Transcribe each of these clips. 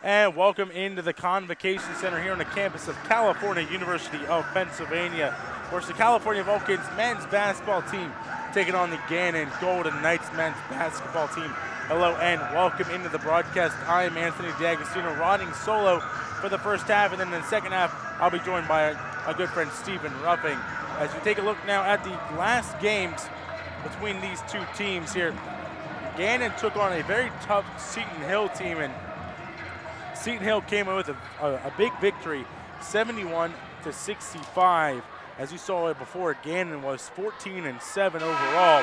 And welcome into the Convocation Center here on the campus of California University of Pennsylvania, where it's the California Vulcans men's basketball team taking on the Gannon Golden Knights men's basketball team. Hello and welcome into the broadcast. I am Anthony D'Agostino, riding solo for the first half, and then in the second half, I'll be joined by my good friend Stephen Ruffing. As we take a look now at the last games between these two teams here, Gannon took on a very tough Seton Hill team, and Seton Hill came in with a big victory, 71-65. As you saw it before, Gannon was 14-7 overall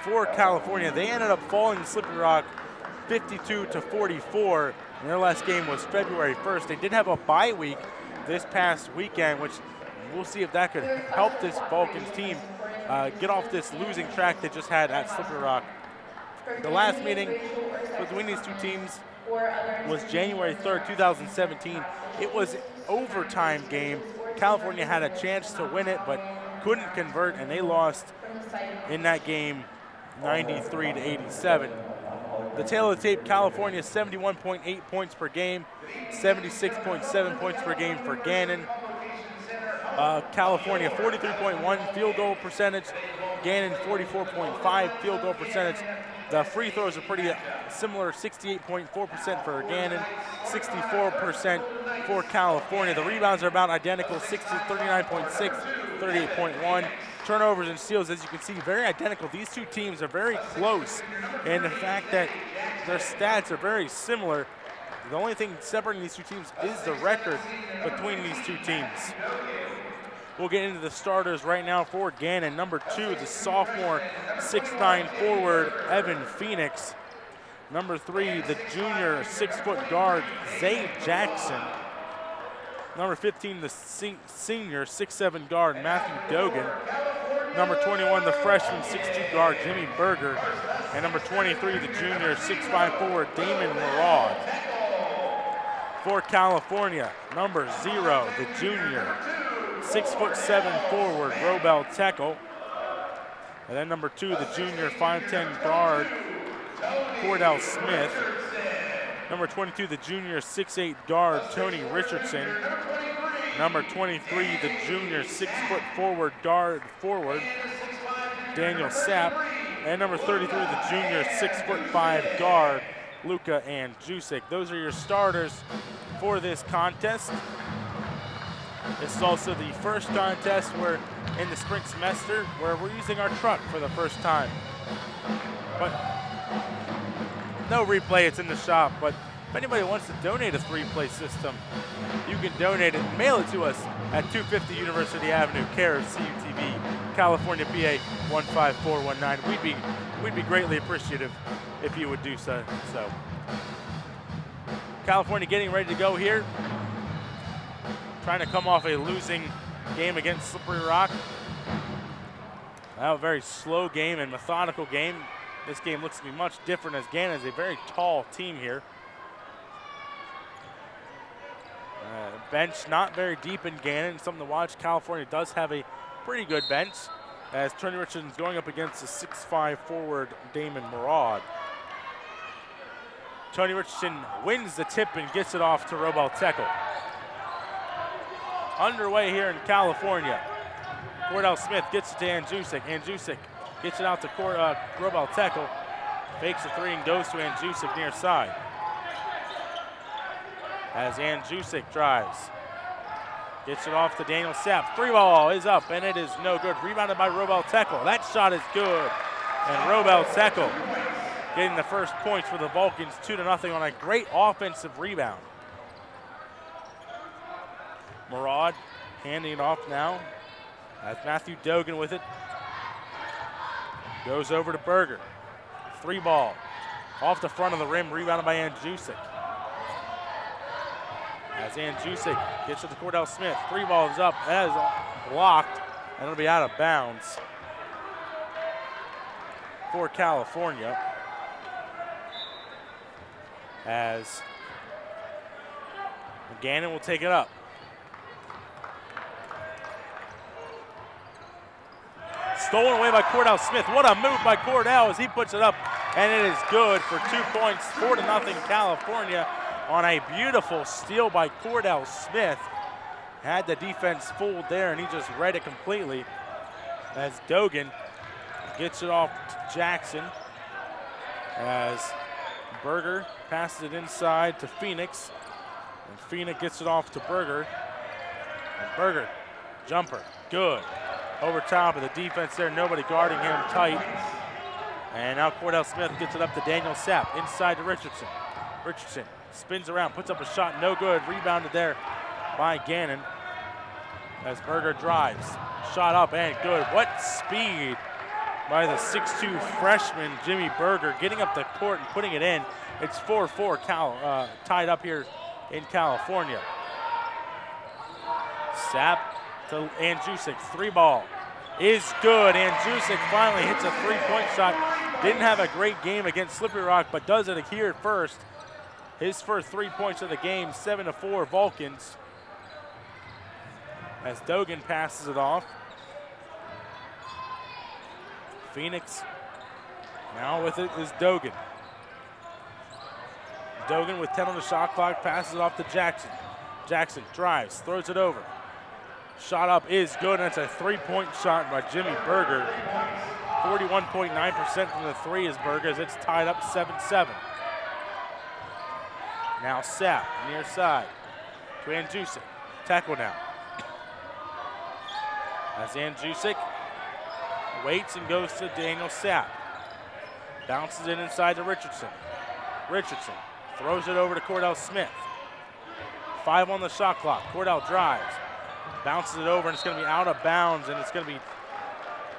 for California. They ended up falling to Slippery Rock 52-44, and their last game was February 1st. They did have a bye week this past weekend, which we'll see if that could help this Vulcans team get off this losing track they just had at Slippery Rock. The last meeting between these two teams was January 3rd, 2017. It was an overtime game. California had a chance to win it, but couldn't convert, and they lost in that game 93-87. The tail of the tape, California 71.8 points per game, 76.7 points per game for Gannon. California 43.1 field goal percentage, Gannon 44.5 field goal percentage. The free throws are pretty similar, 68.4% for Gannon, 64% for California. The rebounds are about identical, 39.6, 38.1. Turnovers and steals, as you can see, very identical. These two teams are very close, and the fact that their stats are very similar, the only thing separating these two teams is the record between these two teams. We'll get into the starters right now for Gannon. Number 2, the sophomore 6'9" forward, Evan Phoenix. Number 3, the junior 6-foot guard, Zay Jackson. Number 15, the senior 6'7" guard, Matthew Dogan. Number 21, the freshman 6'2" guard, Jimmy Berger. And number 23, the junior 6'5" forward, Damon Murad. For California, number 0, the junior 6'7" forward, Robel Tekel. And then number 2, the junior 5'10" guard, Cordell Smith. Number 22, the junior 6'8" guard, Tony Richardson. Number 23, the junior 6-foot forward guard forward, Daniel Sapp. And number 33, the junior 6'5" guard, Luka Andjusic. Those are your starters for this contest. This is also the first contest where in the spring semester where we're using our truck for the first time. But no replay, it's in the shop. But if anybody wants to donate a 3-play system, you can donate it and mail it to us at 250 University Avenue, care of CUTV, California, PA 15419. We'd be greatly appreciative if you would do so. California getting ready to go here, trying to come off a losing game against Slippery Rock. A very slow game and methodical game. This game looks to be much different as Gannon is a very tall team here. Bench not very deep in Gannon, something to watch. California does have a pretty good bench as Tony Richardson's going up against the 6'5" forward Damon Murad. Tony Richardson wins the tip and gets it off to Robel Tekel. Underway here in California. Cordell Smith gets it to Andjusic. Andjusic gets it out to Robel Tekel. Fakes a 3 and goes to Andjusic near side. As Andjusic drives. Gets it off to Daniel Sapp. 3 ball is up and it is no good. Rebounded by Robel Tekel. That shot is good. And Robel Tekel getting the first points for the Vulcans, 2-0 on a great offensive rebound. Murad handing it off now. That's Matthew Dogan with it. Goes over to Berger. 3 ball. Off the front of the rim, rebounded by Andjusic. As Andjusic gets to the Cordell Smith. 3 ball is up. That is blocked, and it'll be out of bounds for California. As Gannon will take it up. Stolen away by Cordell Smith. What a move by Cordell as he puts it up, and it is good for 2 points, 4-0 California. on a beautiful steal by Cordell Smith. Had the defense fooled there, and he just read it completely as Dogan gets it off to Jackson. As Berger passes it inside to Phoenix, and Phoenix gets it off to Berger. And Berger, jumper, good. Over top of the defense there, nobody guarding him tight. And now Cordell Smith gets it up to Daniel Sapp, inside to Richardson. Richardson spins around, puts up a shot, no good. Rebounded there by Gannon as Berger drives. Shot up and good. What speed by the 6'2 freshman, Jimmy Berger, getting up the court and putting it in. It's 4-4 tied up here in California. Sapp to Andrzejczyk, 3-ball is good. Andrzejczyk finally hits a 3-point shot. Didn't have a great game against Slippery Rock, but does it here first. His first 3 points of the game, 7-4 Vulcans. As Dogan passes it off. Phoenix now with it is Dogan. Dogan with 10 on the shot clock, passes it off to Jackson. Jackson drives, throws it over. Shot up is good, and it's a 3-point shot by Jimmy Berger. 41.9% from the three is Berger, as it's tied up 7-7. Now Sapp, near side to Andrzejczyk. Tackle now. As Andrzejczyk waits and goes to Daniel Sapp. Bounces it inside to Richardson. Richardson throws it over to Cordell Smith. 5 on the shot clock. Cordell drives. Bounces it over, and it's going to be out of bounds, and it's going to be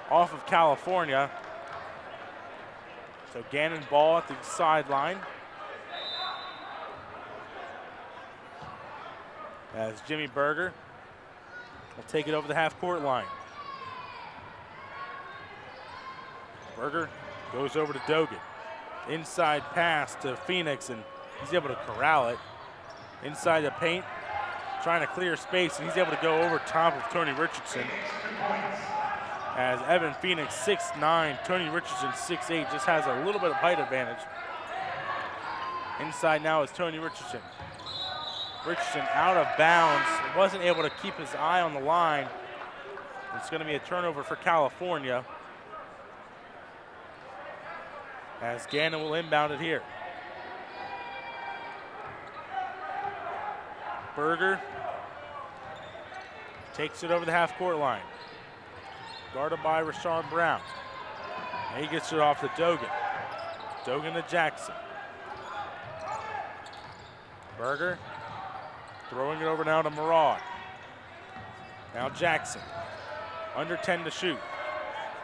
off of California. So Gannon ball at the sideline. As Jimmy Berger will take it over the half-court line. Berger goes over to Dogan. Inside pass to Phoenix, and he's able to corral it. Inside the paint, trying to clear space, and he's able to go over top of Tony Richardson. As Evan Phoenix, 6'9", Tony Richardson, 6'8", just has a little bit of height advantage. Inside now is Tony Richardson. Richardson out of bounds, wasn't able to keep his eye on the line. It's going to be a turnover for California, as Gannon will inbound it here. Berger takes it over the half-court line. Guarded by Rashawn Brown. And he gets it off to Dogan. Dogan to Jackson. Berger throwing it over now to Murad. Now Jackson. Under 10 to shoot.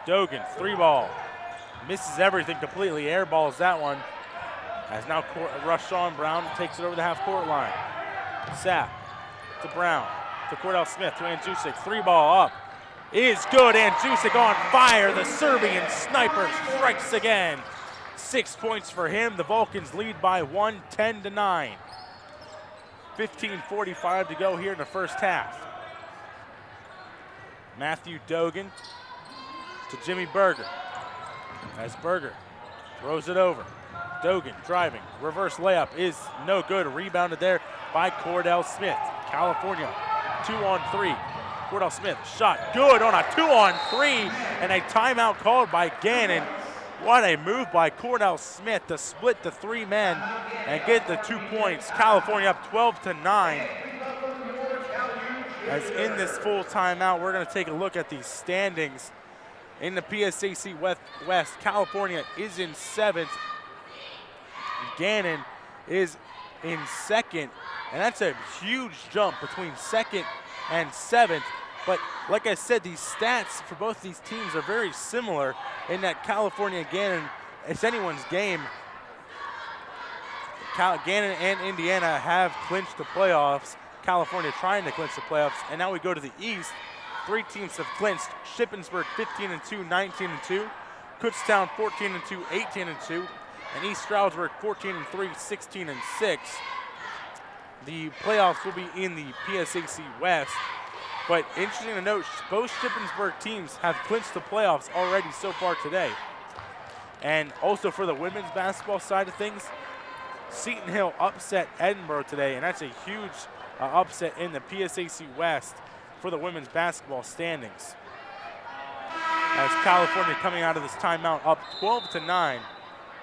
Dogan, 3-ball. Misses everything completely. Airballs that one. As now Rashawn Brown takes it over the half-court line. Sapp to Brown. To Cordell Smith. To Andrzejczyk. 3-ball up. Is good. Andrzejczyk on fire. The Serbian sniper strikes again. 6 points for him. The Vulcans lead by 1, 10-9. 15:45 to go here in the first half. Matthew Dogan to Jimmy Berger. As Berger throws it over. Dogan driving. Reverse layup is no good. Rebounded there by Cordell Smith. California 2-on-3. Cordell Smith shot good on a 2-on-3, and a timeout called by Gannon. What a move by Cordell Smith to split the 3 men and get the 2 points. California up 12-9. As in this full timeout, we're going to take a look at these standings. In the PSAC West, California is in 7th. Gannon is in 2nd, and that's a huge jump between 2nd and 7th. But like I said, these stats for both these teams are very similar in that California and Gannon, it's anyone's game. Gannon and Indiana have clinched the playoffs. California trying to clinch the playoffs. And now we go to the East. 3 teams have clinched. Shippensburg 15-2, 19-2. Kutztown 14-2, 18-2. And East Stroudsburg 14-3, 16-6. The playoffs will be in the PSAC West. But interesting to note, both Shippensburg teams have clinched the playoffs already so far today. And also for the women's basketball side of things, Seton Hill upset Edinburgh today, and that's a huge upset in the PSAC West for the women's basketball standings. As California coming out of this timeout up 12-9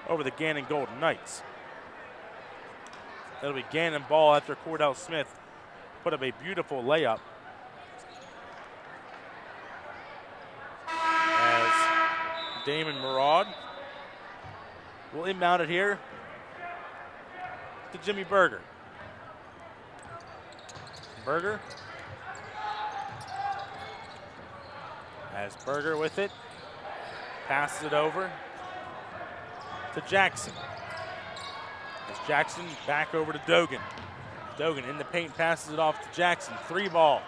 over the Gannon Golden Knights. It'll be Gannon ball after Cordell Smith put up a beautiful layup. As Damon Murad will inbound it here to Jimmy Berger. Berger. As Berger with it, passes it over to Jackson. As Jackson back over to Dogan. Dogan in the paint, passes it off to Jackson. 3-ball.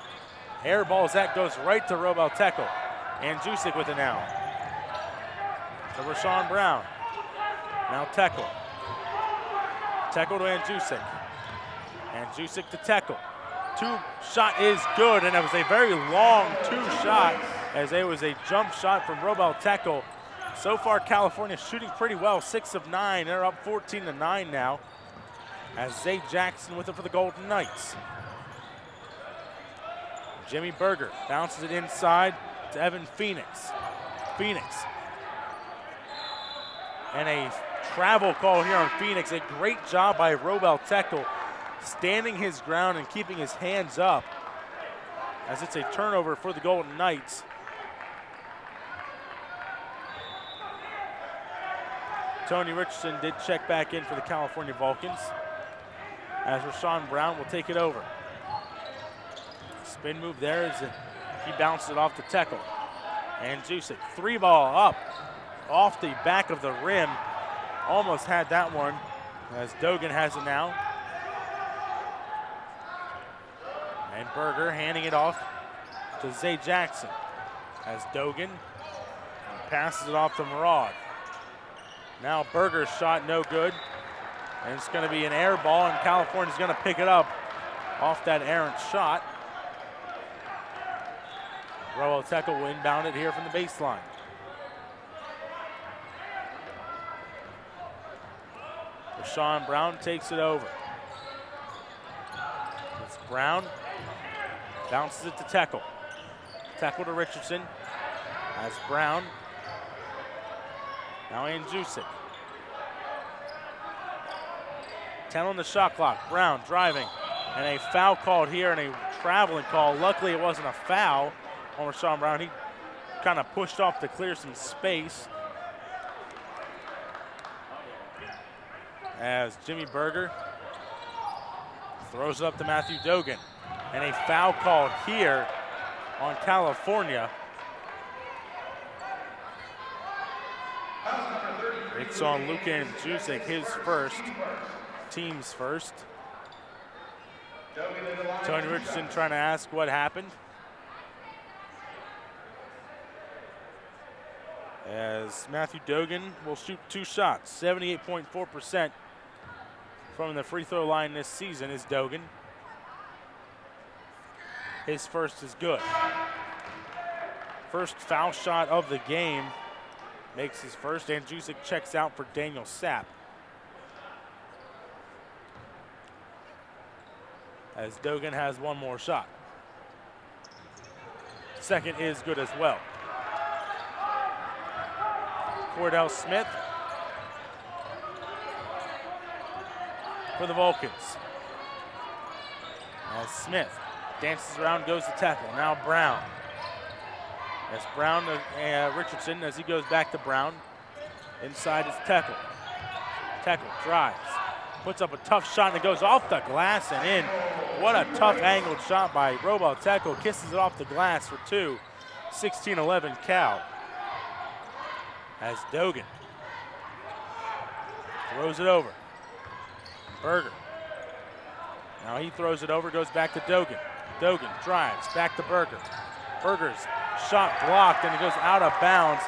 Air balls, that goes right to Robel Tekel. And Jusik with it now. To Rashawn Brown. Now Tekel. Tekel to Andjusic. Andjusic to Tekel. Two-shot is good, and it was a very long two-shot as there was a jump shot from Robel Tekel. So far, California shooting pretty well, 6 of 9. They're up 14-9 now. As Zay Jackson with it for the Golden Knights. Jimmy Berger bounces it inside to Evan Phoenix. Phoenix. And a travel call here on Phoenix. A great job by Robel Tekel, standing his ground and keeping his hands up as it's a turnover for the Golden Knights. Tony Richardson did check back in for the California Vulcans as Rashawn Brown will take it over. Spin move there as he bounced it off to Tekel. And Jusik, 3-ball up off the back of the rim. Almost had that one as Dogan has it now. And Berger handing it off to Zay Jackson as Dogan passes it off to Murad. Now Berger's shot no good. And it's going to be an air ball, and California's going to pick it up off that errant shot. Robel Tekel will inbound it here from the baseline. Rashawn Brown takes it over. It's Brown. Bounces it to Tekel. Tekel to Richardson. As Brown. Now Andjusic. 10 on the shot clock. Brown driving. And a foul called here and a traveling call. Luckily it wasn't a foul on Rashawn Brown. He kind of pushed off to clear some space. As Jimmy Berger throws it up to Matthew Dogan. And a foul called here on California. It's on Luka Andjusic, his first, team's first. Tony Richardson trying to ask what happened. As Matthew Dogan will shoot 2 shots, 78.4% from the free throw line this season is Dogan. His first is good. First foul shot of the game makes his first. Andjusic checks out for Daniel Sapp. As Dogan has one more shot. Second is good as well. Cordell Smith for the Vulcans. As Smith dances around, goes to Tekel. Now Brown. As Brown to Richardson as he goes back to Brown. Inside is Tekel. Tekel drives. Puts up a tough shot and it goes off the glass and in. What a tough angled shot by Robel Tekel. Kisses it off the glass for 2. 16-11 Cal. As Dogan throws it over. Berger. Now he throws it over, goes back to Dogan. Dogan drives, back to Berger. Berger's shot blocked and it goes out of bounds.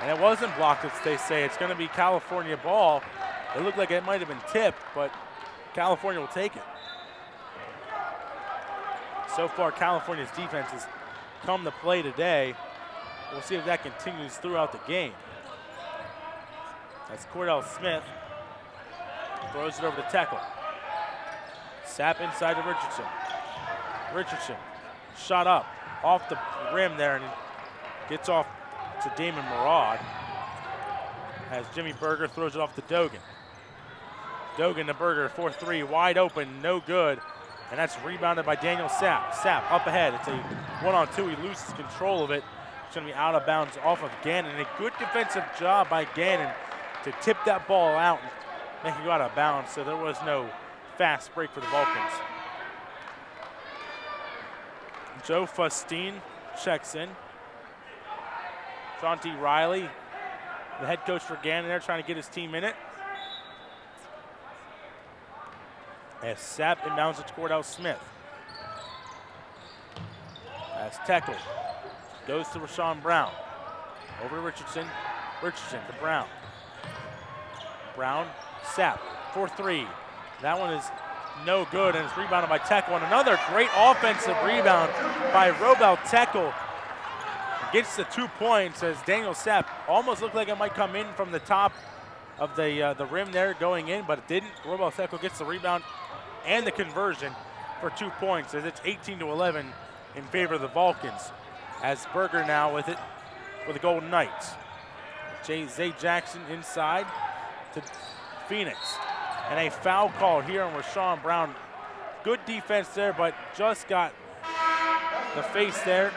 And it wasn't blocked, as they say. It's going to be California ball. It looked like it might have been tipped, but California will take it. So far, California's defense has come to play today. We'll see if that continues throughout the game. That's Cordell Smith. throws it over to Teckle. Sapp inside to Richardson. Richardson, shot up, off the rim there, and gets off to Damon Murad as Jimmy Berger throws it off to Dogan. Dogan to Berger, 4-3, wide open, no good, and that's rebounded by Daniel Sapp. Sapp up ahead, it's a 1-on-2, he loses control of it. It's gonna be out of bounds off of Gannon. A good defensive job by Gannon to tip that ball out and make it go out of bounds, so there was no fast break for the Vulcans. Joe Fustine checks in. Jonty Riley, the head coach for Gannon there, trying to get his team in it. As Sapp inbounds it to Cordell Smith. As Teckle goes to Rashawn Brown. Over to Richardson. Richardson to Brown. Brown, Sapp, 4-3. That one is no good, and it's rebounded by Teckle. And another great offensive rebound by Robel Teckle. Gets the 2 points as Daniel Sapp almost looked like it might come in from the top of the rim there going in, but it didn't. Robel Teckle gets the rebound and the conversion for 2 points as it's 18-11 in favor of the Vulcans. As Berger now with it for the Golden Knights. Zay Jackson inside to Phoenix. And a foul call here on Rashawn Brown. Good defense there, but just got the face there.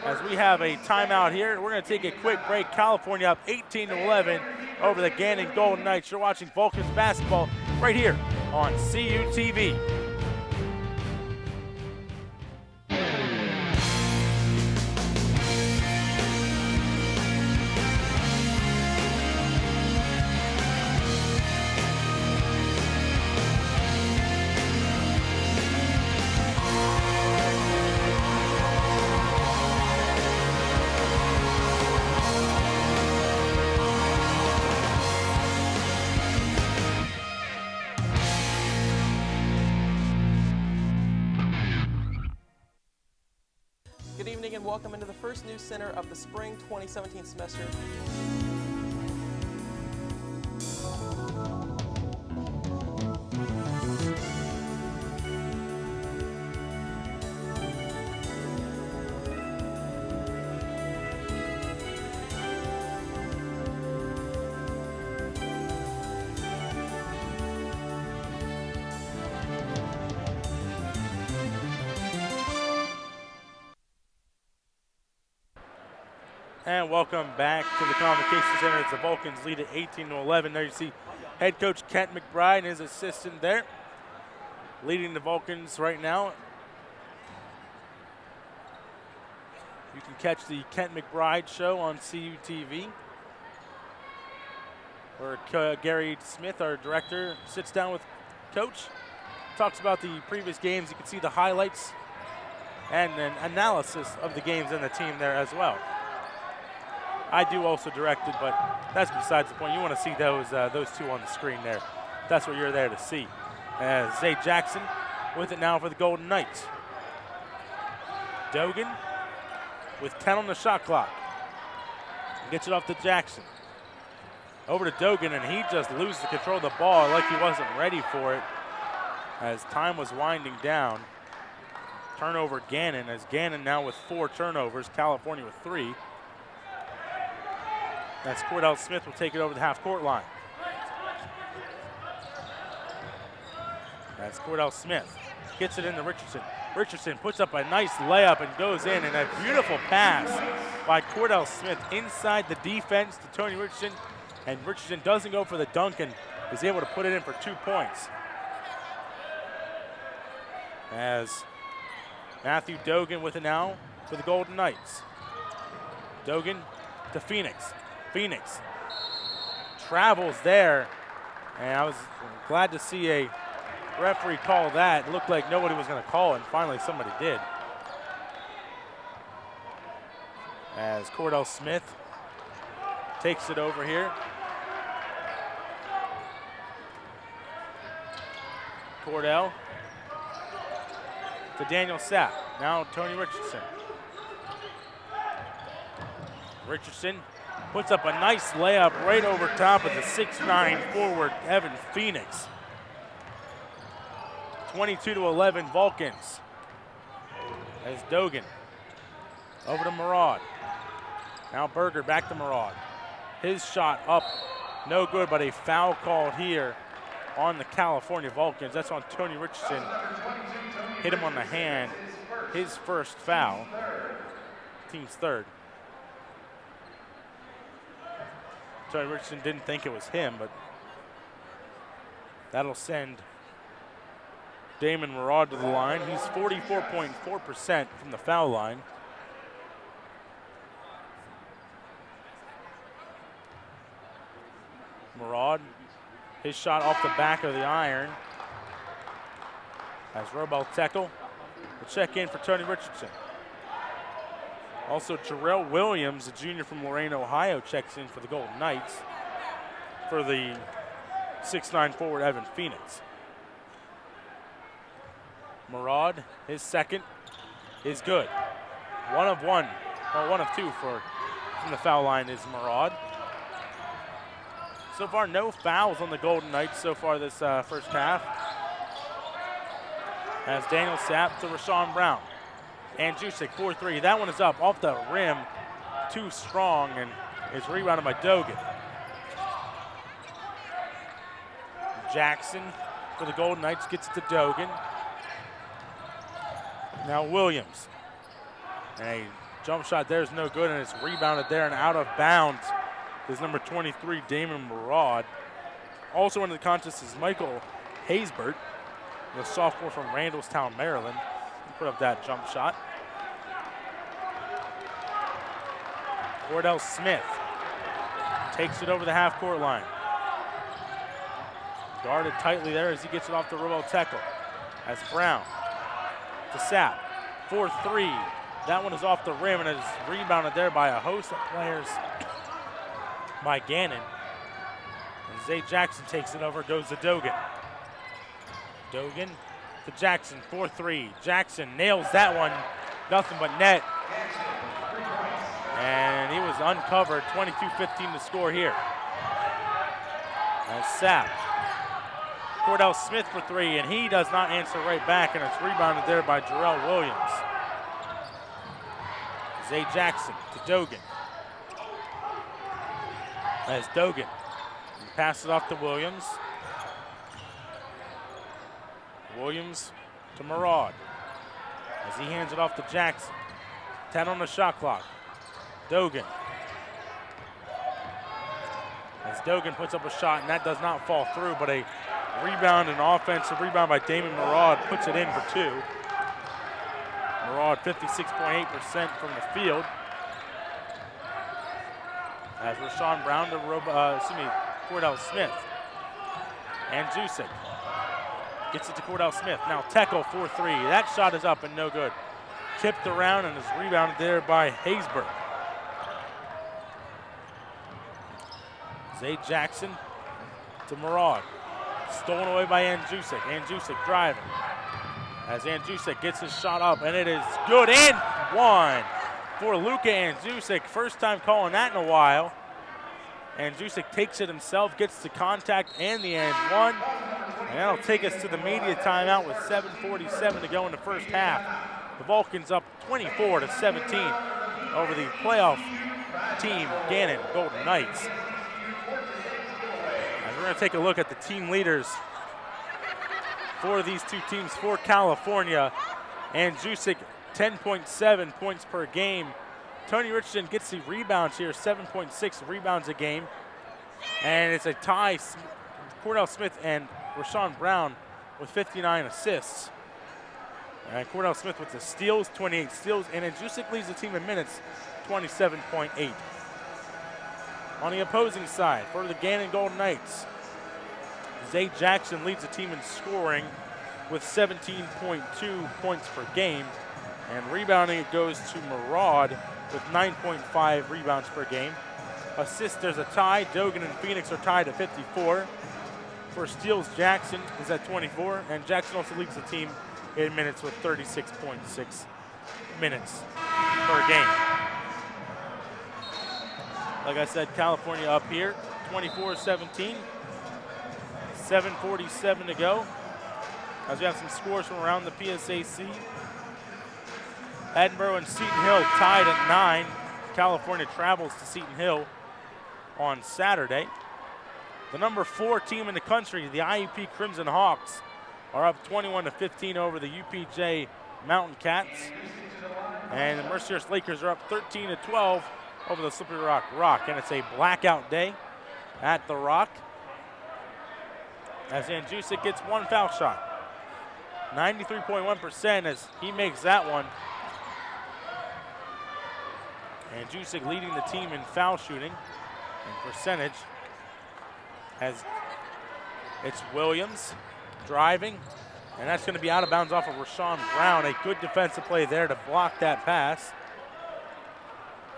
As we have a timeout here, we're going to take a quick break. California up 18-11 over the Gannon Golden Knights. You're watching Vulcans basketball right here on CUTV. Welcome into the first news center of the spring 2017 semester. And welcome back to the Convocation Center. It's the Vulcans lead at 18-11. There you see head coach Kent McBride and his assistant there leading the Vulcans right now. You can catch the Kent McBride show on CUTV, where Gary Smith, our director, sits down with coach, talks about the previous games. You can see the highlights and an analysis of the games and the team there as well. I do also direct it, but that's besides the point. You want to see those two on the screen there. That's what you're there to see. Zay Jackson with it now for the Golden Knights. Dogan with 10 on the shot clock. Gets it off to Jackson. Over to Dogan, and he just loses the control of the ball like he wasn't ready for it as time was winding down. Turnover Gannon, as Gannon now with 4 turnovers, California with 3. That's Cordell Smith will take it over the half-court line. That's Cordell Smith. Gets it into Richardson. Richardson puts up a nice layup and goes in, and a beautiful pass by Cordell Smith inside the defense to Tony Richardson. And Richardson doesn't go for the dunk and is able to put it in for 2 points. As Matthew Dogan with it now for the Golden Knights. Dogan to Phoenix. Phoenix travels there, and I was glad to see a referee call that. It looked like nobody was going to call it, and finally somebody did. As Cordell Smith takes it over here. Cordell to Daniel Sapp. Now Tony Richardson. Richardson puts up a nice layup right over top of the 6'9" forward, Evan Phoenix. 22-11 Vulcans. As Dogan over to Murad. Now Berger back to Murad. His shot up, no good, but a foul called here on the California Vulcans. That's on Tony Richardson. Hit him on the hand. His first foul. Team's third. Tony Richardson didn't think it was him, but that'll send Damon Murad to the line. He's 44.4% from the foul line. Murad, his shot off the back of the iron. As Robel Tekel will check in for Tony Richardson. Also, Jarrell Williams, a junior from Lorain, Ohio, checks in for the Golden Knights for the 6'9" forward Evan Phoenix. Murad, his second, is good. One of two from the foul line is Murad. So far, no fouls on the Golden Knights so far this first half. As Daniel Sapp to Rashawn Brown. And Jusek, 4-3. That one is up off the rim. Too strong, and is rebounded by Dogan. Jackson for the Golden Knights gets it to Dogan. Now Williams. And a jump shot there is no good, and it's rebounded there and out of bounds is number 23, Damon Murad. Also into the contest is Michael Haysbert, the sophomore from Randallstown, Maryland. He put up that jump shot. Cordell Smith takes it over the half-court line. Guarded tightly there as he gets it off to Robel Tekel. As Brown to Sapp, 4-3. That one is off the rim and is rebounded there by a host of players by Gannon. And Zay Jackson takes it over, goes to Dogan. Dogan to Jackson, 4-3. Jackson nails that one, nothing but net. And he was uncovered, 22-15 to score here. As Sapp, Cordell Smith for three, and he does not answer right back, and it's rebounded there by Jarrell Williams. Zay Jackson to Dogan. As Dogan passes it off to Williams. Williams to Murad. As he hands it off to Jackson. 10 on the shot clock. Dogan. As Dogan puts up a shot, and that does not fall through, but a rebound, an offensive rebound by Damon Murad puts it in for two. Murad 56.8% from the field. As Rashawn Brown to Cordell Smith. And Jusek gets it to Cordell Smith. Now Tekel, 4-3. That shot is up and no good. Tipped around and is rebounded there by Haysbert. Zay Jackson to Murad. Stolen away by Andusik. Andusik driving. As Andusik gets his shot up, and it is good, and one for Luka Andusik. First time calling that in a while. Andusik takes it himself, gets the contact and the and one. And that'll take us to the media timeout with 7:47 to go in the first half. The Vulcans up 24-17 over the playoff team, Gannon Golden Knights. And we're going to take a look at the team leaders for these two teams. For California, Andusik, 10.7 points per game. Tony Richardson gets the rebounds here, 7.6 rebounds a game. And it's a tie, Cordell Smith and Rashawn Brown with 59 assists. And Cordell Smith with the steals, 28 steals, and Andusik leads the team in minutes, 27.8. On the opposing side, for the Gannon Golden Knights, Zay Jackson leads the team in scoring with 17.2 points per game. And rebounding, it goes to Murad with 9.5 rebounds per game. Assists, there's a tie. Dogan and Phoenix are tied at 54. For steals, Jackson is at 24, and Jackson also leads the team in minutes with 36.6 minutes per game. Like I said, California up here, 24-17. 7:47 to go. As we have some scores from around the PSAC. Edinburgh and Seton Hill tied at 9. California travels to Seton Hill on Saturday. The number 4 team in the country, the IUP Crimson Hawks, are up 21-15 over the UPJ Mountain Cats. And the Mercyhurst Lakers are up 13-12 over the Slippery Rock Rock. And it's a blackout day at the Rock, as Andrusik gets one foul shot. 93.1% as he makes that one. Andrusik leading the team in foul shooting and percentage, as it's Williams driving, and that's going to be out of bounds off of Rashawn Brown. A good defensive play there to block that pass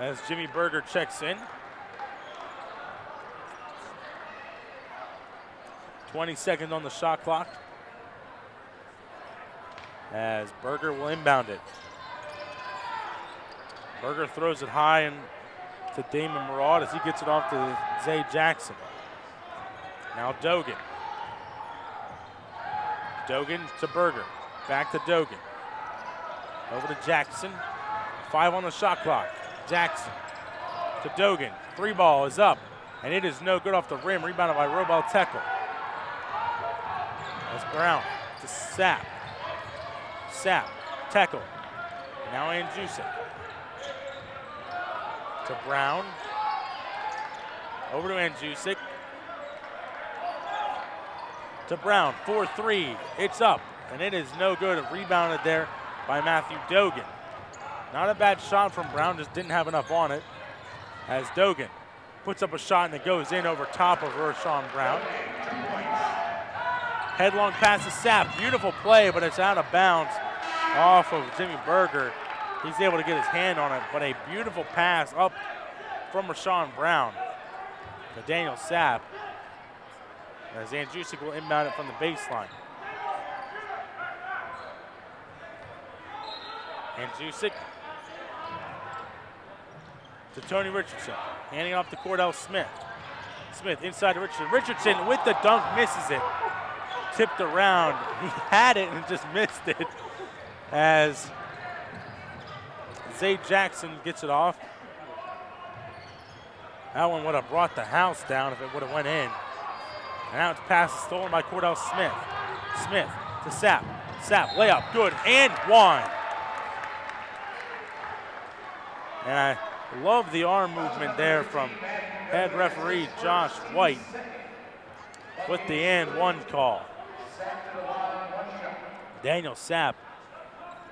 as Jimmy Berger checks in. 20 seconds on the shot clock as Berger will inbound it. Berger throws it high and to Damon Murad as he gets it off to Zay Jackson. Now Dogan. Dogan to Berger. Back to Dogan. Over to Jackson. 5 on the shot clock. Jackson to Dogan. 3 ball is up, and it is no good off the rim. Rebounded by Robel Tekel. That's Brown to Sapp. Sapp, Tekel. Now Andrusik. To Brown. Over to Andrusik. To Brown, 4-3. It's up, and it is no good. Rebounded there by Matthew Dogan. Not a bad shot from Brown, just didn't have enough on it. As Dogan puts up a shot and it goes in over top of Rashawn Brown. Headlong pass to Sapp. Beautiful play, but it's out of bounds off of Jimmy Berger. He's able to get his hand on it, but a beautiful pass up from Rashawn Brown to Daniel Sapp, as Andrusik will inbound it from the baseline. Andrusik to Tony Richardson, handing off to Cordell Smith. Smith inside to Richardson. Richardson with the dunk, misses it. Tipped around. He had it and just missed it as Zay Jackson gets it off. That one would have brought the house down if it would have went in. And now it's pass stolen by Cordell Smith. Smith to Sapp. Sapp, layup, good, and one. And I love the arm movement there from head referee Josh White with the and one call. Daniel Sapp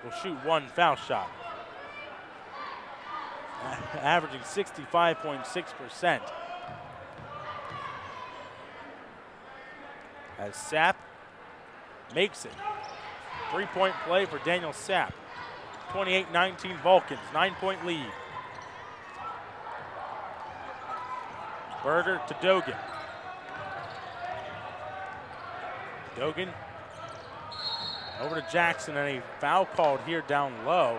will shoot one foul shot, averaging 65.6%. As Sapp makes it. 3-point play for Daniel Sapp. 28-19 Vulcans, 9-point lead. Berger to Dogan. Dogan over to Jackson, and a foul called here down low.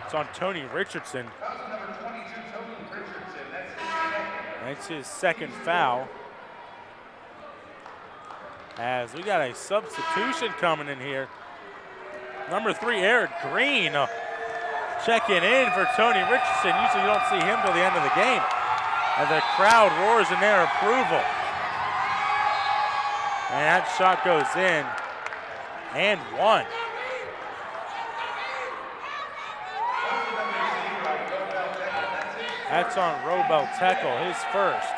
It's on Tony Richardson. That's his second foul. As we got a substitution coming in here. Number 3, Eric Green, checking in for Tony Richardson. Usually you don't see him till the end of the game, as the crowd roars in their approval. And that shot goes in, and one. That's on Robel Tekel, his first.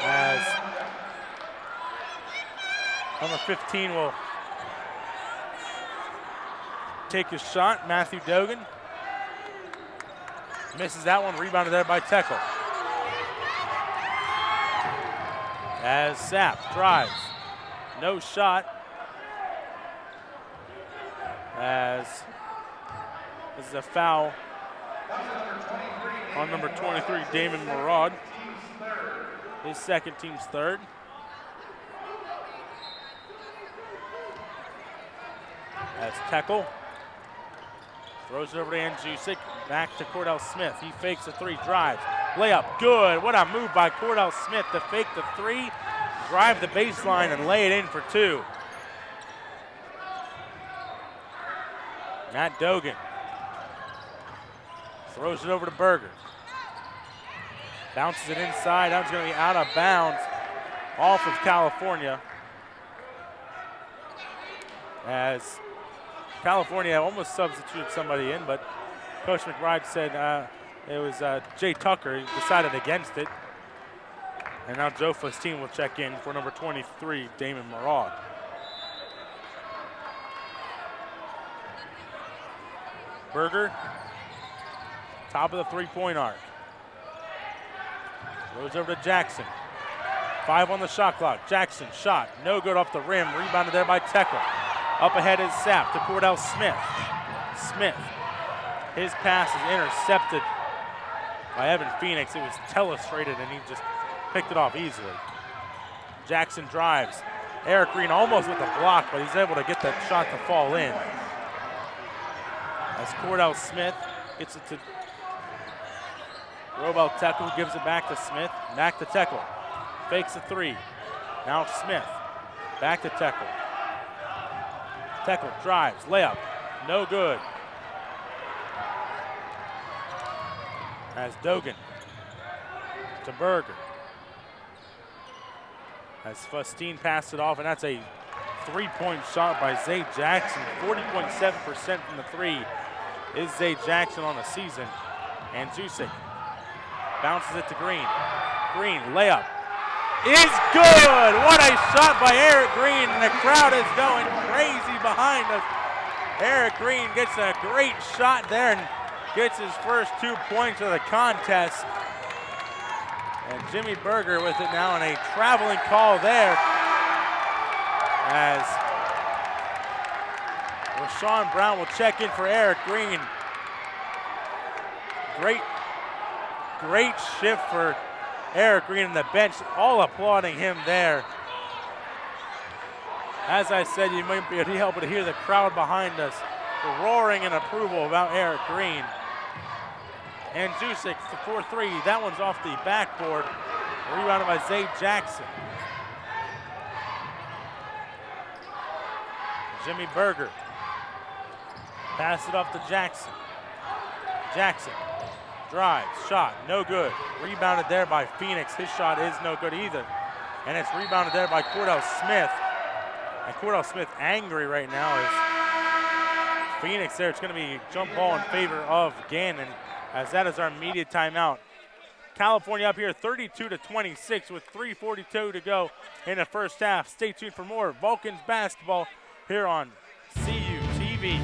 As number 15 will take his shot. Matthew Dogan misses that one, rebounded there by Tekel. As Sapp drives, no shot. As this is a foul on number 23, Damon Murad. His second, team's third. As Tekel Throws it over to Andjusic. Back to Cordell Smith. He fakes a three, drives. Layup, good. What a move by Cordell Smith to fake the three, drive the baseline, and lay it in for two. Matt Dogan throws it over to Berger. Bounces it inside. That was going to be out of bounds off of California. As California almost substituted somebody in, but Coach McBride said it was Jay Tucker. He decided against it. And now Jofa's team will check in for number 23, Damon Maraud. Berger, top of the three-point arc. Throws over to Jackson. 5 on the shot clock. Jackson shot, no good off the rim. Rebounded there by Teckle. Up ahead is Sapp to Cordell Smith. Smith, his pass is intercepted by Evan Phoenix. It was telestrated and he just picked it off easily. Jackson drives. Eric Green almost with the block, but he's able to get that shot to fall in. As Cordell Smith gets it to Robel Teckle, gives it back to Smith. Back to Teckle. Fakes a three. Now Smith. Back to Teckle. Teckle drives, layup, no good. As Dogan to Berger. As Fustine passed it off, and that's a three-point shot by Zay Jackson. 40.7% from the three is Zay Jackson on the season. And Jusik bounces it to Green. Green, layup, is good! What a shot by Eric Green, and the crowd is going crazy behind us. Eric Green gets a great shot there and gets his first 2 points of the contest. And Jimmy Berger with it now, and a traveling call there as Rashawn Brown will check in for Eric Green. Great shift for Eric Green and the bench, all applauding him there. As I said, you might be able to hear the crowd behind us roaring in approval about Eric Green. And Jusik for 3, that one's off the backboard. Rebounded by Zay Jackson. Jimmy Berger. Pass it off to Jackson. Jackson drives, shot, no good. Rebounded there by Phoenix. His shot is no good either. And it's rebounded there by Cordell Smith. And Cordell Smith angry right now as Phoenix there. It's going to be a jump ball in favor of Gannon, as that is our immediate timeout. California up here 32-26 with 3:42 to go in the first half. Stay tuned for more Vulcans basketball here on CU TV.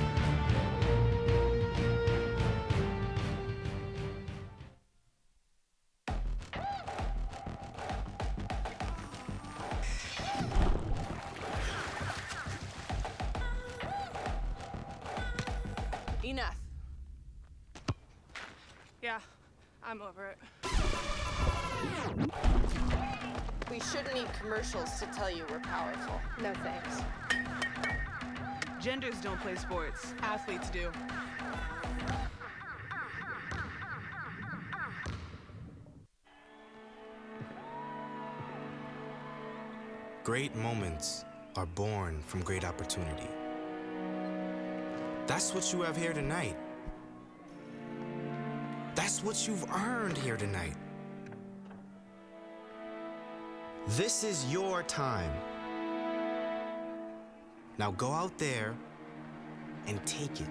Enough. Yeah, I'm over it. We shouldn't need commercials to tell you we're powerful. No thanks. Genders don't play sports. Athletes do. Great moments are born from great opportunity. That's what you have here tonight. That's what you've earned here tonight. This is your time. Now go out there and take it.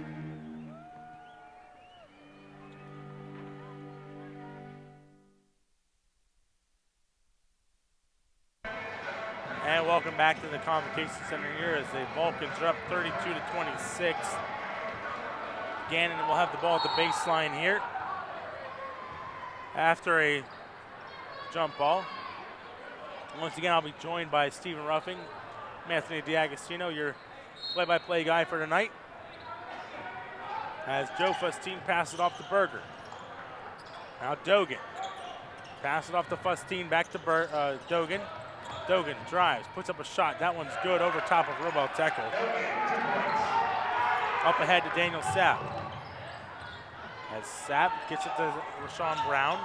And welcome back to the Convocation Center here as the Vulcans are up 32-26. Gannon will have the ball at the baseline here after a jump ball. Once again, I'll be joined by Stephen Ruffing, Anthony D'Agostino, your play-by-play guy for tonight. As Joe Fustine passes it off to Berger. Now Dogan. Pass it off to Fustine, back to Dogan. Dogan drives, puts up a shot. That one's good over top of Robel Teckle. Up ahead to Daniel Sapp. As Sapp gets it to Rashawn Brown.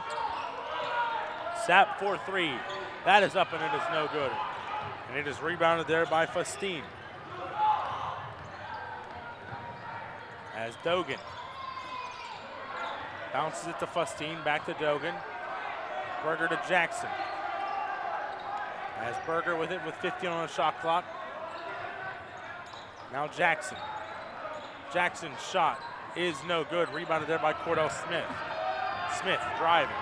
Sapp for three. That is up and it is no good. And it is rebounded there by Fustine. As Dogan bounces it to Fustine, back to Dogan. Berger to Jackson. As Berger with it with 15 on the shot clock. Now Jackson. Jackson's shot is no good. Rebounded there by Cordell Smith. Smith driving.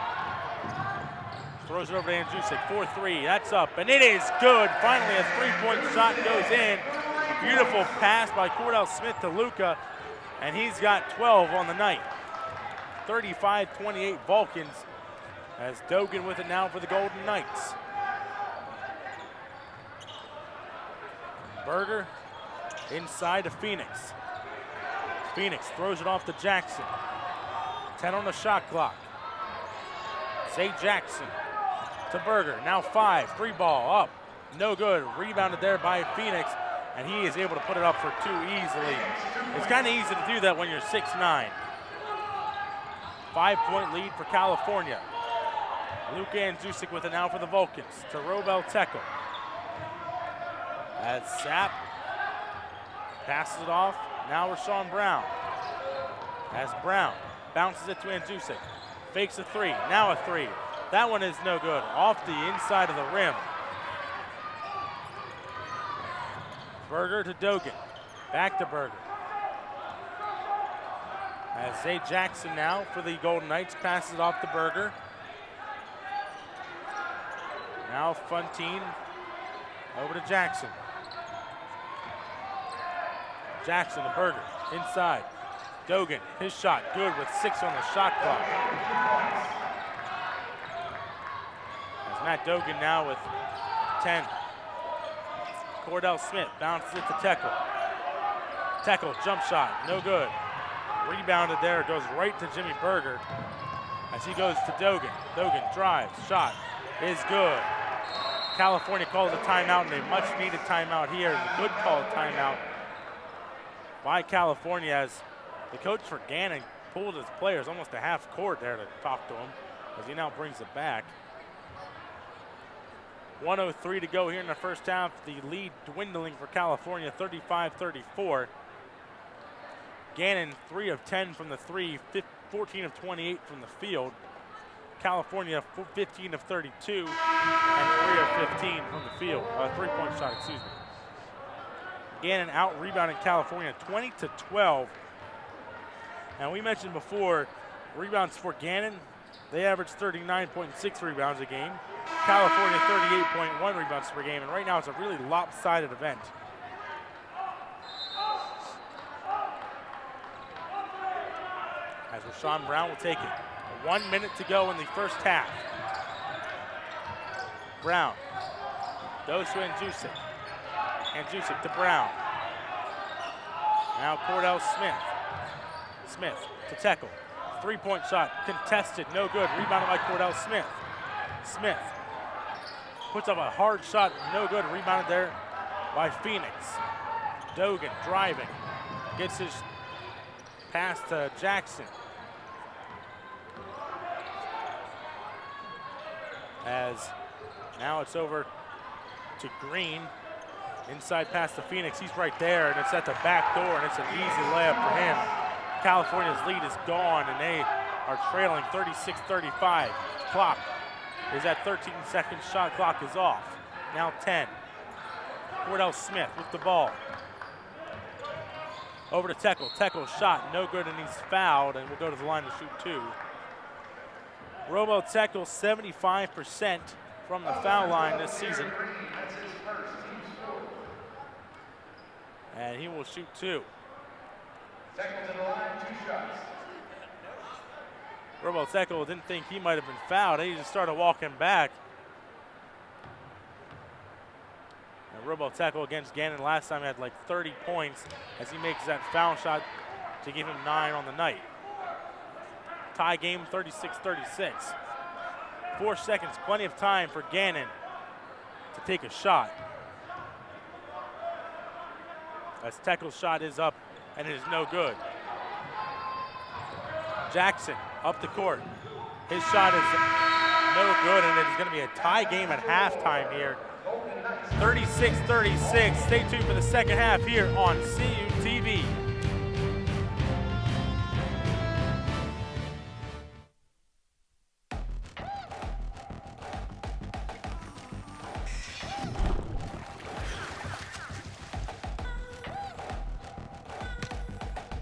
Throws it over to Andrzejczyk. 4-3. That's up, and it is good. Finally, a three-point shot goes in. Beautiful pass by Cordell Smith to Luka, and he's got 12 on the night. 35-28 Vulcans, as Dogan with it now for the Golden Knights. Berger inside to Phoenix. Phoenix throws it off to Jackson. 10 on the shot clock. Zay Jackson to Berger. Now 5. Free ball up. No good. Rebounded there by Phoenix, and he is able to put it up for 2 easily. It's kind of easy to do that when you're 6'9". 5-point lead for California. Luka Andrzejczyk with it now for the Vulcans to Robel Teckel. As Sapp passes it off. Now Rashawn Brown. As Brown bounces it to Andrzejczyk. Fakes a 3. Now a 3. That one is no good. Off the inside of the rim. Berger to Dogan. Back to Berger. As Zay Jackson now for the Golden Knights passes it off to Berger. Now Funtine over to Jackson. Jackson to Berger, inside. Dogan, his shot, good with 6 on the shot clock. As Matt Dogan now with 10. Cordell Smith bounces it to Teckel. Teckel, jump shot, no good. Rebounded there, goes right to Jimmy Berger as he goes to Dogan. Dogan drives, shot is good. California calls a timeout, and a much needed timeout here. A good call timeout by California, as the coach for Gannon pulled his players almost a half court there to talk to him, as he now brings it back. 1:03 to go here in the first half. The lead dwindling for California, 35-34. Gannon 3 of 10 from the 3, 14 of 28 from the field. California 15 of 32 and 3 of 15 from the field. 3-point shot, excuse me. Gannon out rebounding California 20-12. And we mentioned before, rebounds for Gannon, they average 39.6 rebounds a game. California 38.1 rebounds per game, and right now it's a really lopsided event. As Rashawn Brown will take it. 1 minute to go in the first half. Brown goes to Andrzejczyk. Andrzejczyk to Brown. Now Cordell Smith. Smith to Teckel. 3-point shot contested, no good. Rebounded by Cordell Smith. Smith puts up a hard shot, no good. Rebounded there by Phoenix. Dogan driving. Gets his pass to Jackson. As now it's over to Green. Inside pass to Phoenix. He's right there, and it's at the back door, and it's an easy layup for him. California's lead is gone, and they are trailing 36-35. Clock is at 13 seconds. Shot clock is off. Now 10. Cordell Smith with the ball. Over to Teckel. Teckel shot, no good, and he's fouled, and will go to the line to shoot 2. Robo Teckel 75% from the foul line this season. And he will shoot 2. Robo Teckel didn't think he might have been fouled. He just started walking back. And Robo Teckel against Gannon last time had like 30 points as he makes that foul shot to give him 9 on the night. Tie game 36-36. 4 seconds, plenty of time for Gannon to take a shot. As Teckel's shot is up, and it is no good. Jackson up the court. His shot is no good, and it's going to be a tie game at halftime here. 36-36. Stay tuned for the second half here on CUTV.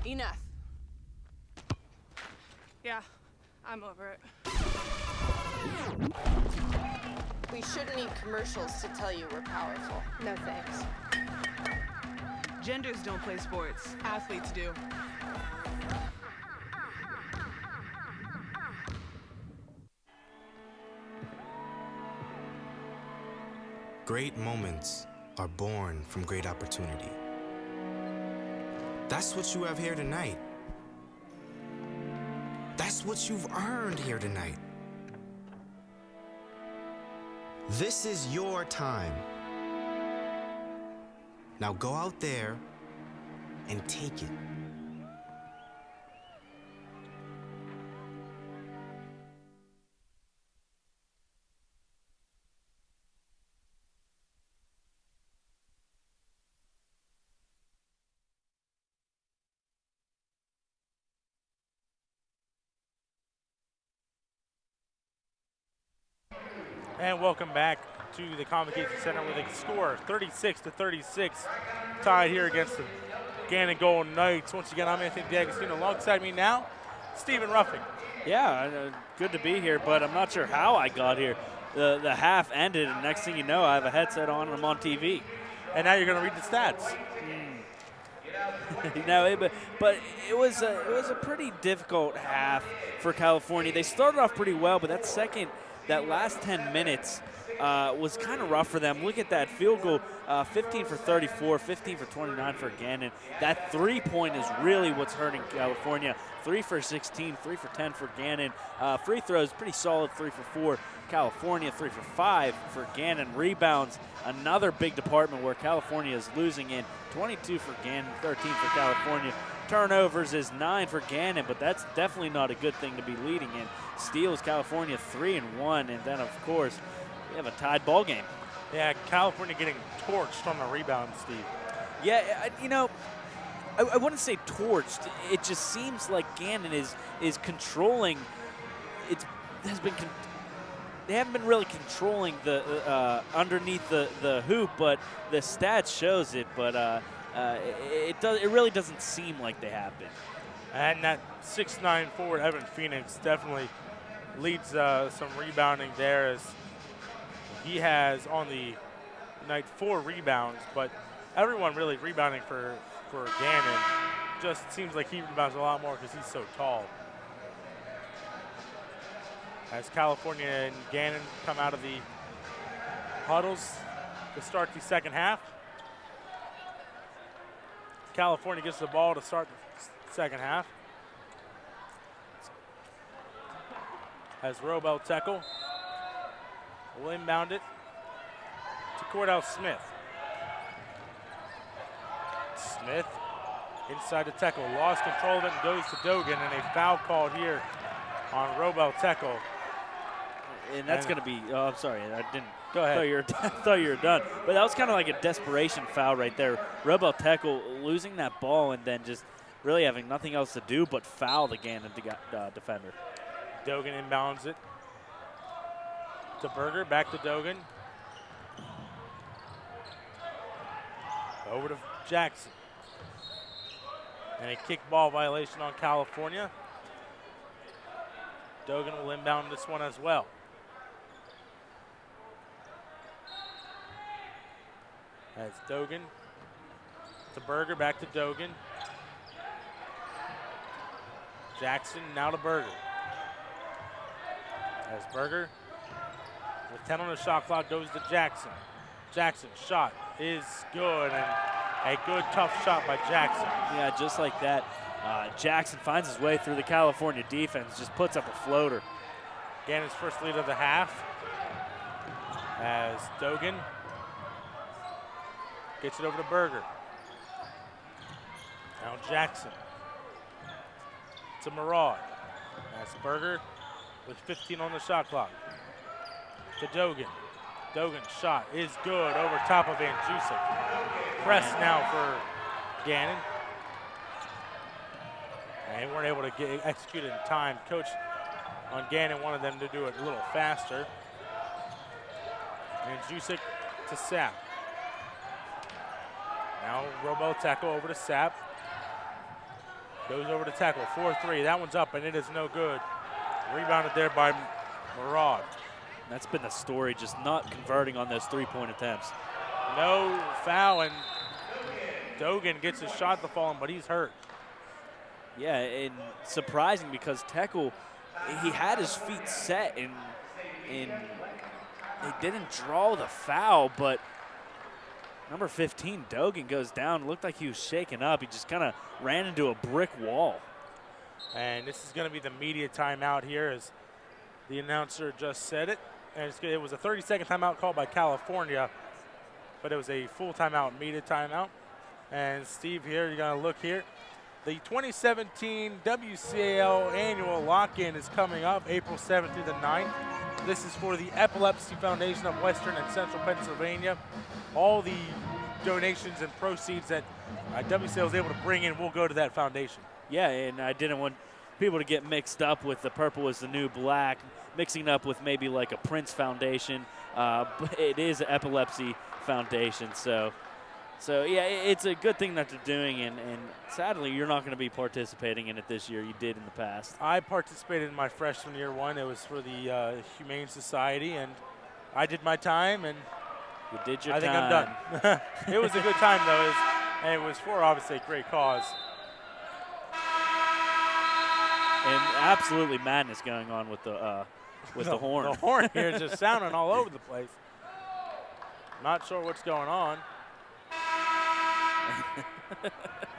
Enough. Yeah, I'm over it. We shouldn't need commercials to tell you we're powerful. No thanks. Genders don't play sports. Athletes do. Great moments are born from great opportunity. That's what you have here tonight. That's what you've earned here tonight. This is your time. Now go out there and take it. And welcome back to the Convocation Center with a score 36-36, tied here against the Gannon Golden Knights. Once again, I'm Anthony D'Agostino. Alongside me now, Stephen Ruffing. Yeah, good to be here, but I'm not sure how I got here. The half ended, and next thing you know, I have a headset on and I'm on TV. And now you're going to read the stats. But it was a pretty difficult half for California. They started off pretty well, but that last 10 minutes was kind of rough for them. Look at that field goal, 15 for 34, 15 for 29 for Gannon. That three-point is really what's hurting California. 3 for 16, 3 for 10 for Gannon. Free throws, pretty solid, 3 for 4. California, 3 for 5 for Gannon. Rebounds, another big department where California is losing in. 22 for Gannon, 13 for California. Turnovers is 9 for Gannon, but that's definitely not a good thing to be leading in. Steals, California 3-1, and then, of course, we have a tied ball game. Yeah, California getting torched on the rebound, Steve. Yeah, I wouldn't say torched. It just seems like Gannon is controlling. They haven't been really controlling the underneath the hoop, but the stats shows it. But it really doesn't seem like they have been. And that 6'9" forward Evan Phoenix definitely leads some rebounding there, as he has on the night 4 rebounds, but everyone really rebounding for Gannon. Just seems like he rebounds a lot more because he's so tall. As California and Gannon come out of the huddles to start the second half. California gets the ball to start the second half. As Robel Tekel will inbound it to Cordell Smith. Smith inside to Tekel, lost control of it and goes to Dogan, and a foul called here on Robel Tekel. And that's going to be, I'm sorry, I didn't. Go ahead. Thought you were done. But that was kind of like a desperation foul right there. Robel Tekel losing that ball and then just really having nothing else to do but foul the Gannon defender. Dogan inbounds it to Berger, back to Dogan. Over to Jackson. And a kickball violation on California. Dogan will inbound this one as well. As Dogan to Berger, back to Dogan. Jackson now to Berger. As Berger, with 10 on the shot clock, goes to Jackson. Jackson shot is good, and a good tough shot by Jackson. Yeah, just like that. Jackson finds his way through the California defense, just puts up a floater. Gannon's first lead of the half. As Dogan gets it over to Berger. Now Jackson to Murad. That's Berger with 15 on the shot clock. To Dogan. Dogan's shot is good over top of Van Jusek. Press now for Gannon. And they weren't able to get executed in time. Coach on Gannon wanted them to do it a little faster. And Jusek to Sapp. Now Robo tackle over to Sapp. Goes over to tackle, 4-3. That one's up and it is no good. Rebounded there by Murad. That's been the story, just not converting on those three-point attempts. No foul, and Dogan gets his shot to fall, but he's hurt. Yeah, and surprising because Tekel, he had his feet set and they didn't draw the foul, but number 15, Dogan, goes down. Looked like he was shaken up. He just kind of ran into a brick wall. And this is going to be the media timeout here, as the announcer just said it. And it was a 30-second timeout called by California, but it was a full timeout, media timeout. And Steve, here, you're going to look here. The 2017 WCAL annual lock-in is coming up April 7th through the 9th. This is for the Epilepsy Foundation of Western and Central Pennsylvania. All the donations and proceeds that WCAL is able to bring in will go to that foundation. Yeah, and I didn't want people to get mixed up with the purple is the new black, mixing up with maybe like a Prince Foundation. But it is an Epilepsy Foundation, so yeah, it's a good thing that they're doing, and sadly, you're not going to be participating in it this year. You did in the past. I participated in my freshman year one. It was for the Humane Society, and I did my time, and you did your I think I'm done. It was a good time, though, and it was for, obviously, a great cause. And absolutely madness going on with the horn. The horn here is just sounding all over the place. Not sure what's going on.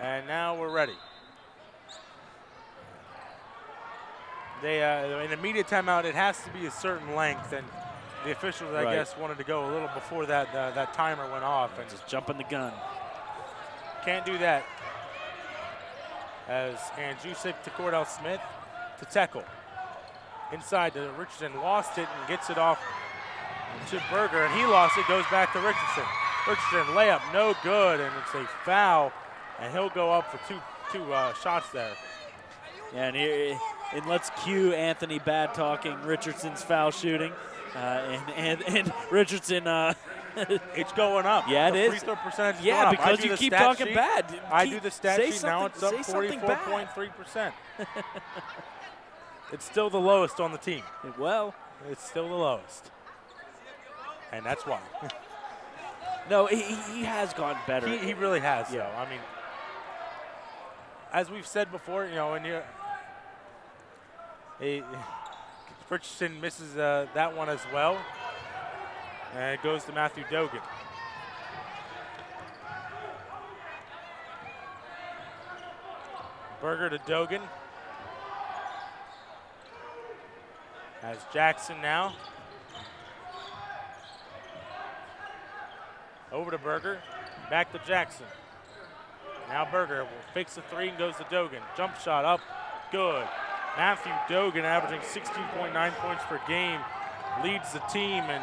And now we're ready. They in immediate timeout, it has to be a certain length, and the officials, I guess, wanted to go a little before that timer went off. And just jumping the gun. Can't do that. As Andrzejczyk to Cordell Smith to Tekel. Inside to Richardson, lost it and gets it off to Berger, and he lost it, goes back to Richardson. Richardson layup, no good, and it's a foul, and he'll go up for two shots there. Yeah, and let's cue Anthony bad talking Richardson's foul shooting, and Richardson. It's going up. Yeah, the it free is. throw percentage is yeah, going up. because you keep talking sheet. bad. I do the stat sheet, now it's up say 44.3%. It's still the lowest on the team. Well, it's still the lowest. And that's why. No, he has gotten better. He really has, though. I mean, as we've said before, when Richardson misses that one as well. And it goes to Matthew Dogan. Berger to Dogan. Has Jackson now. Over to Berger. Back to Jackson. Now Berger will fix the three and goes to Dogan. Jump shot up. Good. Matthew Dogan averaging 16.9 points per game. Leads the team, and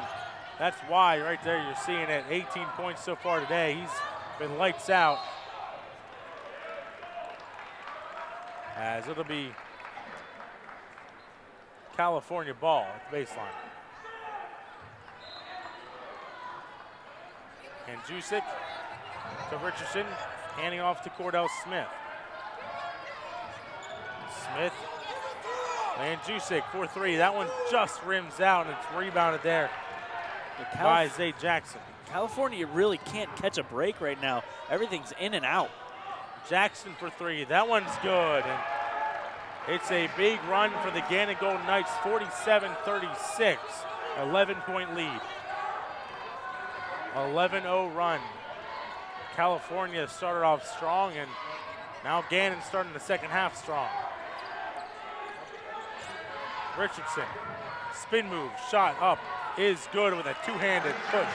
that's why right there you're seeing it. 18 points so far today. He's been lights out. As it'll be California ball at the baseline. And Jusek to Richardson, handing off to Cordell Smith. Smith and Jusek 4-3. That one just rims out, and it's rebounded there by Zay Jackson. California really can't catch a break right now. Everything's in and out. Jackson for three. That one's good. And it's a big run for the Gannon Golden Knights, 47-36, 11-point lead. 11-0 run. California started off strong, and now Gannon starting the second half strong. Richardson, spin move, shot up, is good with a two-handed push.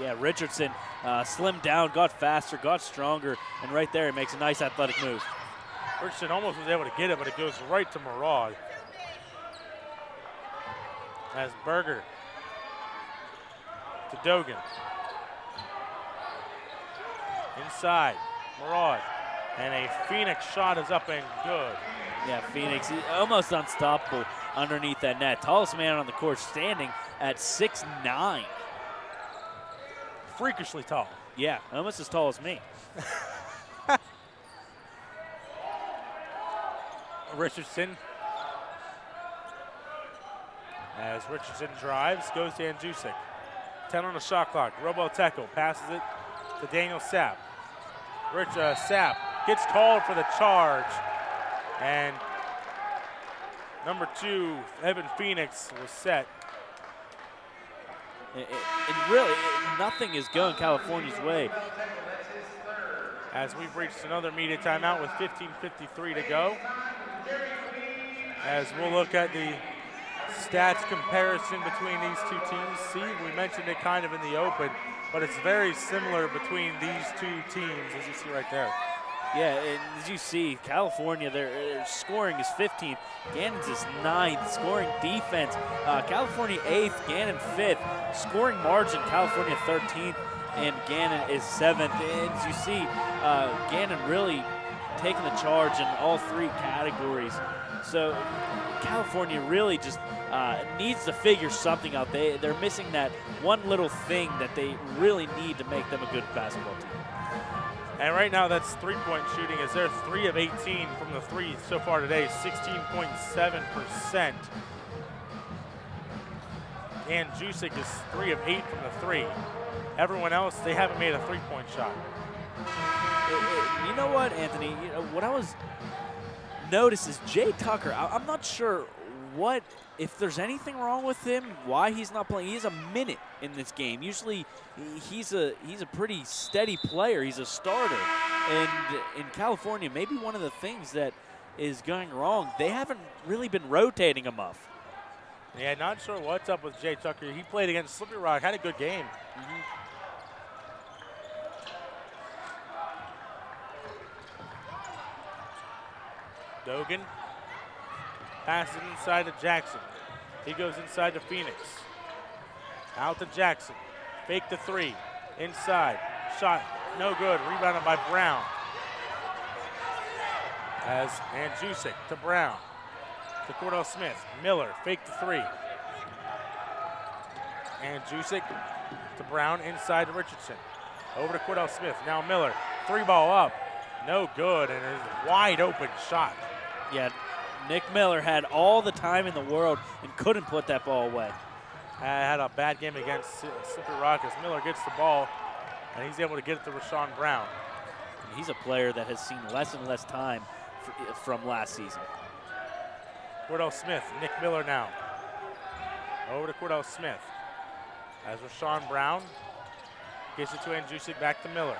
Yeah, Richardson slimmed down, got faster, got stronger, and right there he makes a nice athletic move. Richardson almost was able to get it, but it goes right to Murad. As Berger to Dogan. Inside, Murad. And a Phoenix shot is up and good. Yeah, Phoenix almost unstoppable underneath that net. Tallest man on the court standing at 6'9". Freakishly tall. Yeah, almost as tall as me. Richardson. As Richardson drives, goes to Andjusic. 10 on the shot clock. Robo Teco passes it to Daniel Sapp. Sapp gets called for the charge. And number 2, Evan Phoenix, was set. And really, nothing is going California's way. As we've reached another media timeout with 15:53 to go. As we'll look at the stats comparison between these two teams. See, we mentioned it kind of in the open, but it's very similar between these two teams, as you see right there. Yeah, and as you see, California, their scoring is 15th. Gannon's is 9th. Scoring defense, California 8th, Gannon 5th. Scoring margin, California 13th, and Gannon is 7th. And as you see, Gannon really taking the charge in all 3 categories. So California really just needs to figure something out. They're missing that one little thing that they really need to make them a good basketball team. And right now, that's three-point shooting, as they're 3 of 18 from the 3 so far today, 16.7%. And Jusic is 3 of 8 from the 3. Everyone else, they haven't made a three-point shot. You know what, Anthony? What I was noticed is Jay Tucker. I'm not sure if there's anything wrong with him, why he's not playing. He has a minute in this game. Usually he's a pretty steady player. He's a starter. And in California, maybe one of the things that is going wrong, they haven't really been rotating him off. Yeah, not sure what's up with Jay Tucker. He played against Slippery Rock, had a good game. Dogan passes inside to Jackson. He goes inside to Phoenix. Out to Jackson. Fake the 3. Inside. Shot no good. Rebounded by Brown. As Andjusic to Brown. To Cordell Smith. Miller. Fake the 3. Andjusic to Brown. Inside to Richardson. Over to Cordell Smith. Now Miller. 3-ball up. No good. And a wide open shot. Yeah, Nick Miller had all the time in the world and couldn't put that ball away. Had a bad game against Slippery Rock as Miller gets the ball, and he's able to get it to Rashawn Brown. And he's a player that has seen less and less time from last season. Cordell Smith, Nick Miller now. Over to Cordell Smith. As Rashawn Brown gets it to Andjusic, back to Miller.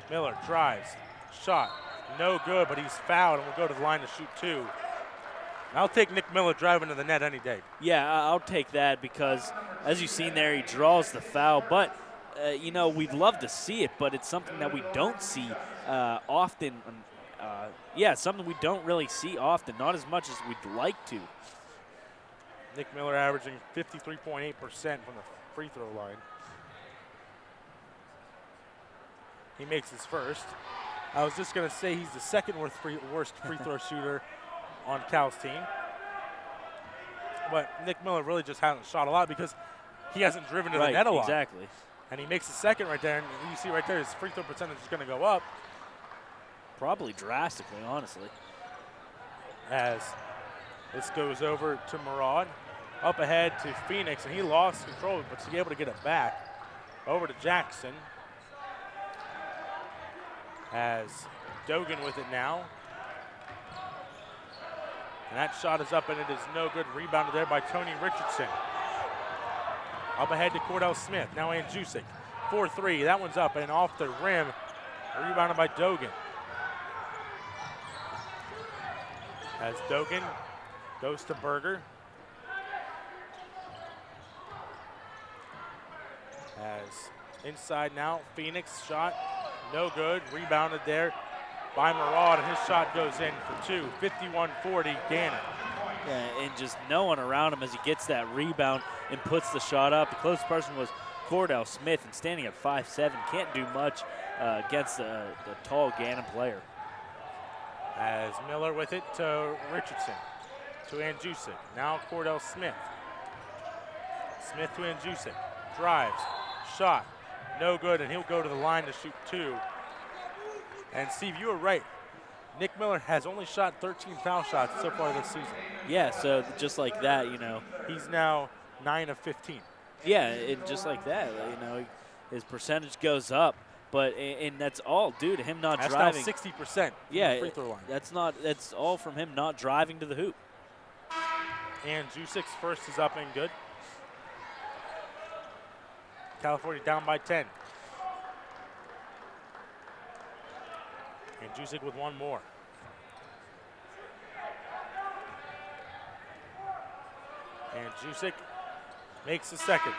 Miller drives, shot. No good, but he's fouled and will go to the line to shoot 2. I'll take Nick Miller driving to the net any day. Yeah, I'll take that because, as you've seen there, he draws the foul. But, we'd love to see it, but it's something that we don't see often. Something we don't really see often, not as much as we'd like to. Nick Miller averaging 53.8% from the free throw line. He makes his first. I was just going to say he's the second worst free throw shooter on Cal's team. But Nick Miller really just hasn't shot a lot because he hasn't driven to the net a lot. Exactly. And he makes the second right there, and you see right there his free throw percentage is going to go up. Probably drastically, honestly. As this goes over to Murad. Up ahead to Phoenix, and he lost control, but to be able to get it back. Over to Jackson. As Dogan with it now. And that shot is up and it is no good. Rebounded there by Tony Richardson. Up ahead to Cordell Smith. Now Andjusic. 4-3. That one's up and off the rim. Rebounded by Dogan. As Dogan goes to Berger. As inside now, Phoenix shot. No good. Rebounded there by Murad, and his shot goes in for two. 51-40, Gannon. Yeah, and just no one around him as he gets that rebound and puts the shot up. The closest person was Cordell Smith, and standing at 5'7", can't do much against the tall Gannon player. As Miller with it to Richardson, to Andjusic. Now Cordell Smith. Smith to Andjusic. Drives, shot, no good, and he'll go to the line to shoot two. And Steve, you were right. Nick Miller has only shot 13 foul shots so far this season. Yeah, so just like that, you know. He's now 9 of 15. Yeah, and just like that, you know, his percentage goes up. But and that's all due to him not driving. That's now 60% from yeah, the free throw line. That's all from him not driving to the hoop. And Jusic's first is up and good. California down by 10. And Jusic with one more. And Jusic makes the second.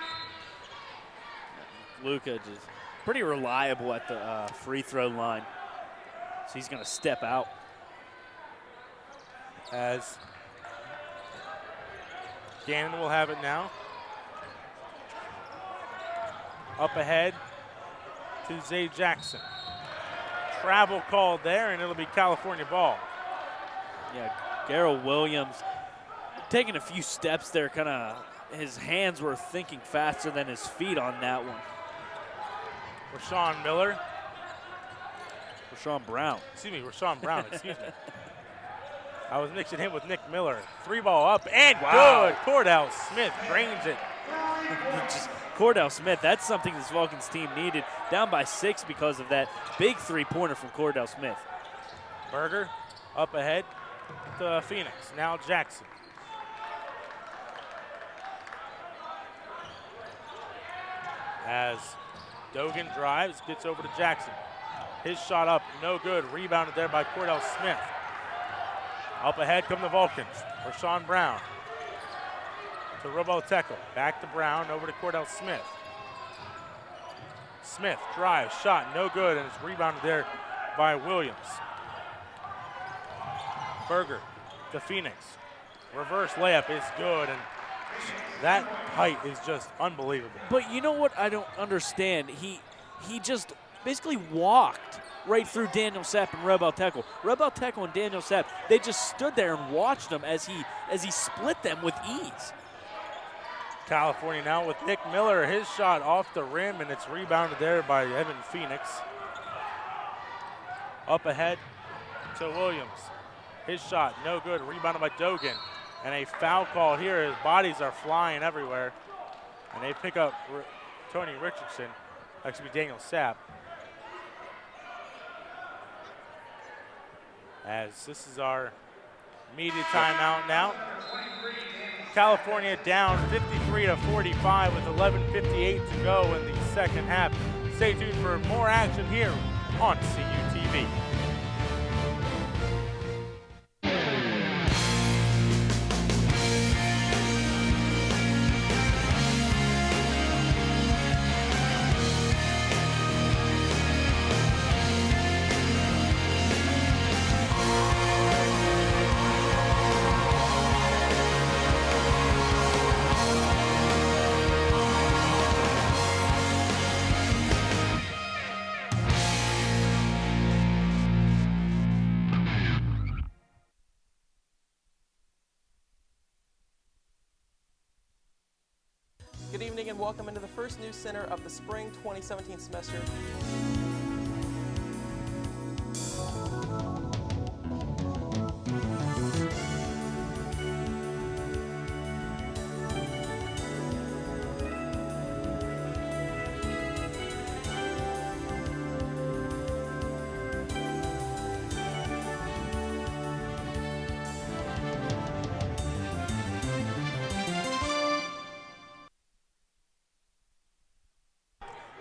Luka just pretty reliable at the free throw line. So he's going to step out. As Gannon will have it now. Up ahead to Zay Jackson. Travel called there, and it'll be California ball. Yeah, Garrett Williams taking a few steps there, kind of his hands were thinking faster than his feet on that one. Rashawn Miller. Rashawn Brown. Excuse me, Rashawn Brown, excuse me. I was mixing him with Nick Miller. Three ball up and good. Cordell Smith drains it. Just Cordell Smith, that's something this Vulcans team needed. Down by 6 because of that big three-pointer from Cordell Smith. Berger up ahead to Phoenix. Now Jackson. As Dogan drives, gets over to Jackson. His shot up, no good. Rebounded there by Cordell Smith. Up ahead come the Vulcans. Rashawn Brown to Roboteco. Back to Brown, over to Cordell Smith. Smith drives, shot, no good, and it's rebounded there by Williams. Berger to Phoenix. Reverse layup is good, and that height is just unbelievable. But you know what I don't understand? He just basically walked right through Daniel Sepp and Roboteco. Roboteco and Daniel Sepp, they just stood there and watched him as he split them with ease. California now with Nick Miller, his shot off the rim, and it's rebounded there by Evan Phoenix. Up ahead to Williams. His shot, no good, rebounded by Dogan. And a foul call here, his bodies are flying everywhere. And they pick up Tony Richardson, actually Daniel Sapp. As this is our media timeout now. California down 53-45 with 11:58 to go in the second half. Stay tuned for more action here on CUTV. Good evening and welcome into the first news center of the spring 2017 semester.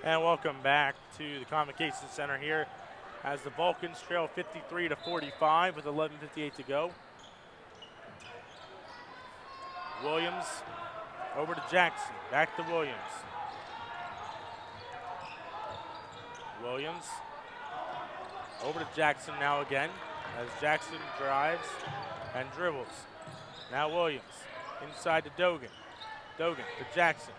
And welcome back to the Convocation Center here as the Vulcans trail 53-45 with 11:58 to go. Williams over to Jackson, back to Williams. Over to Jackson now again, as Jackson drives and dribbles. Now Williams, inside to Dogan. Dogan to Jackson.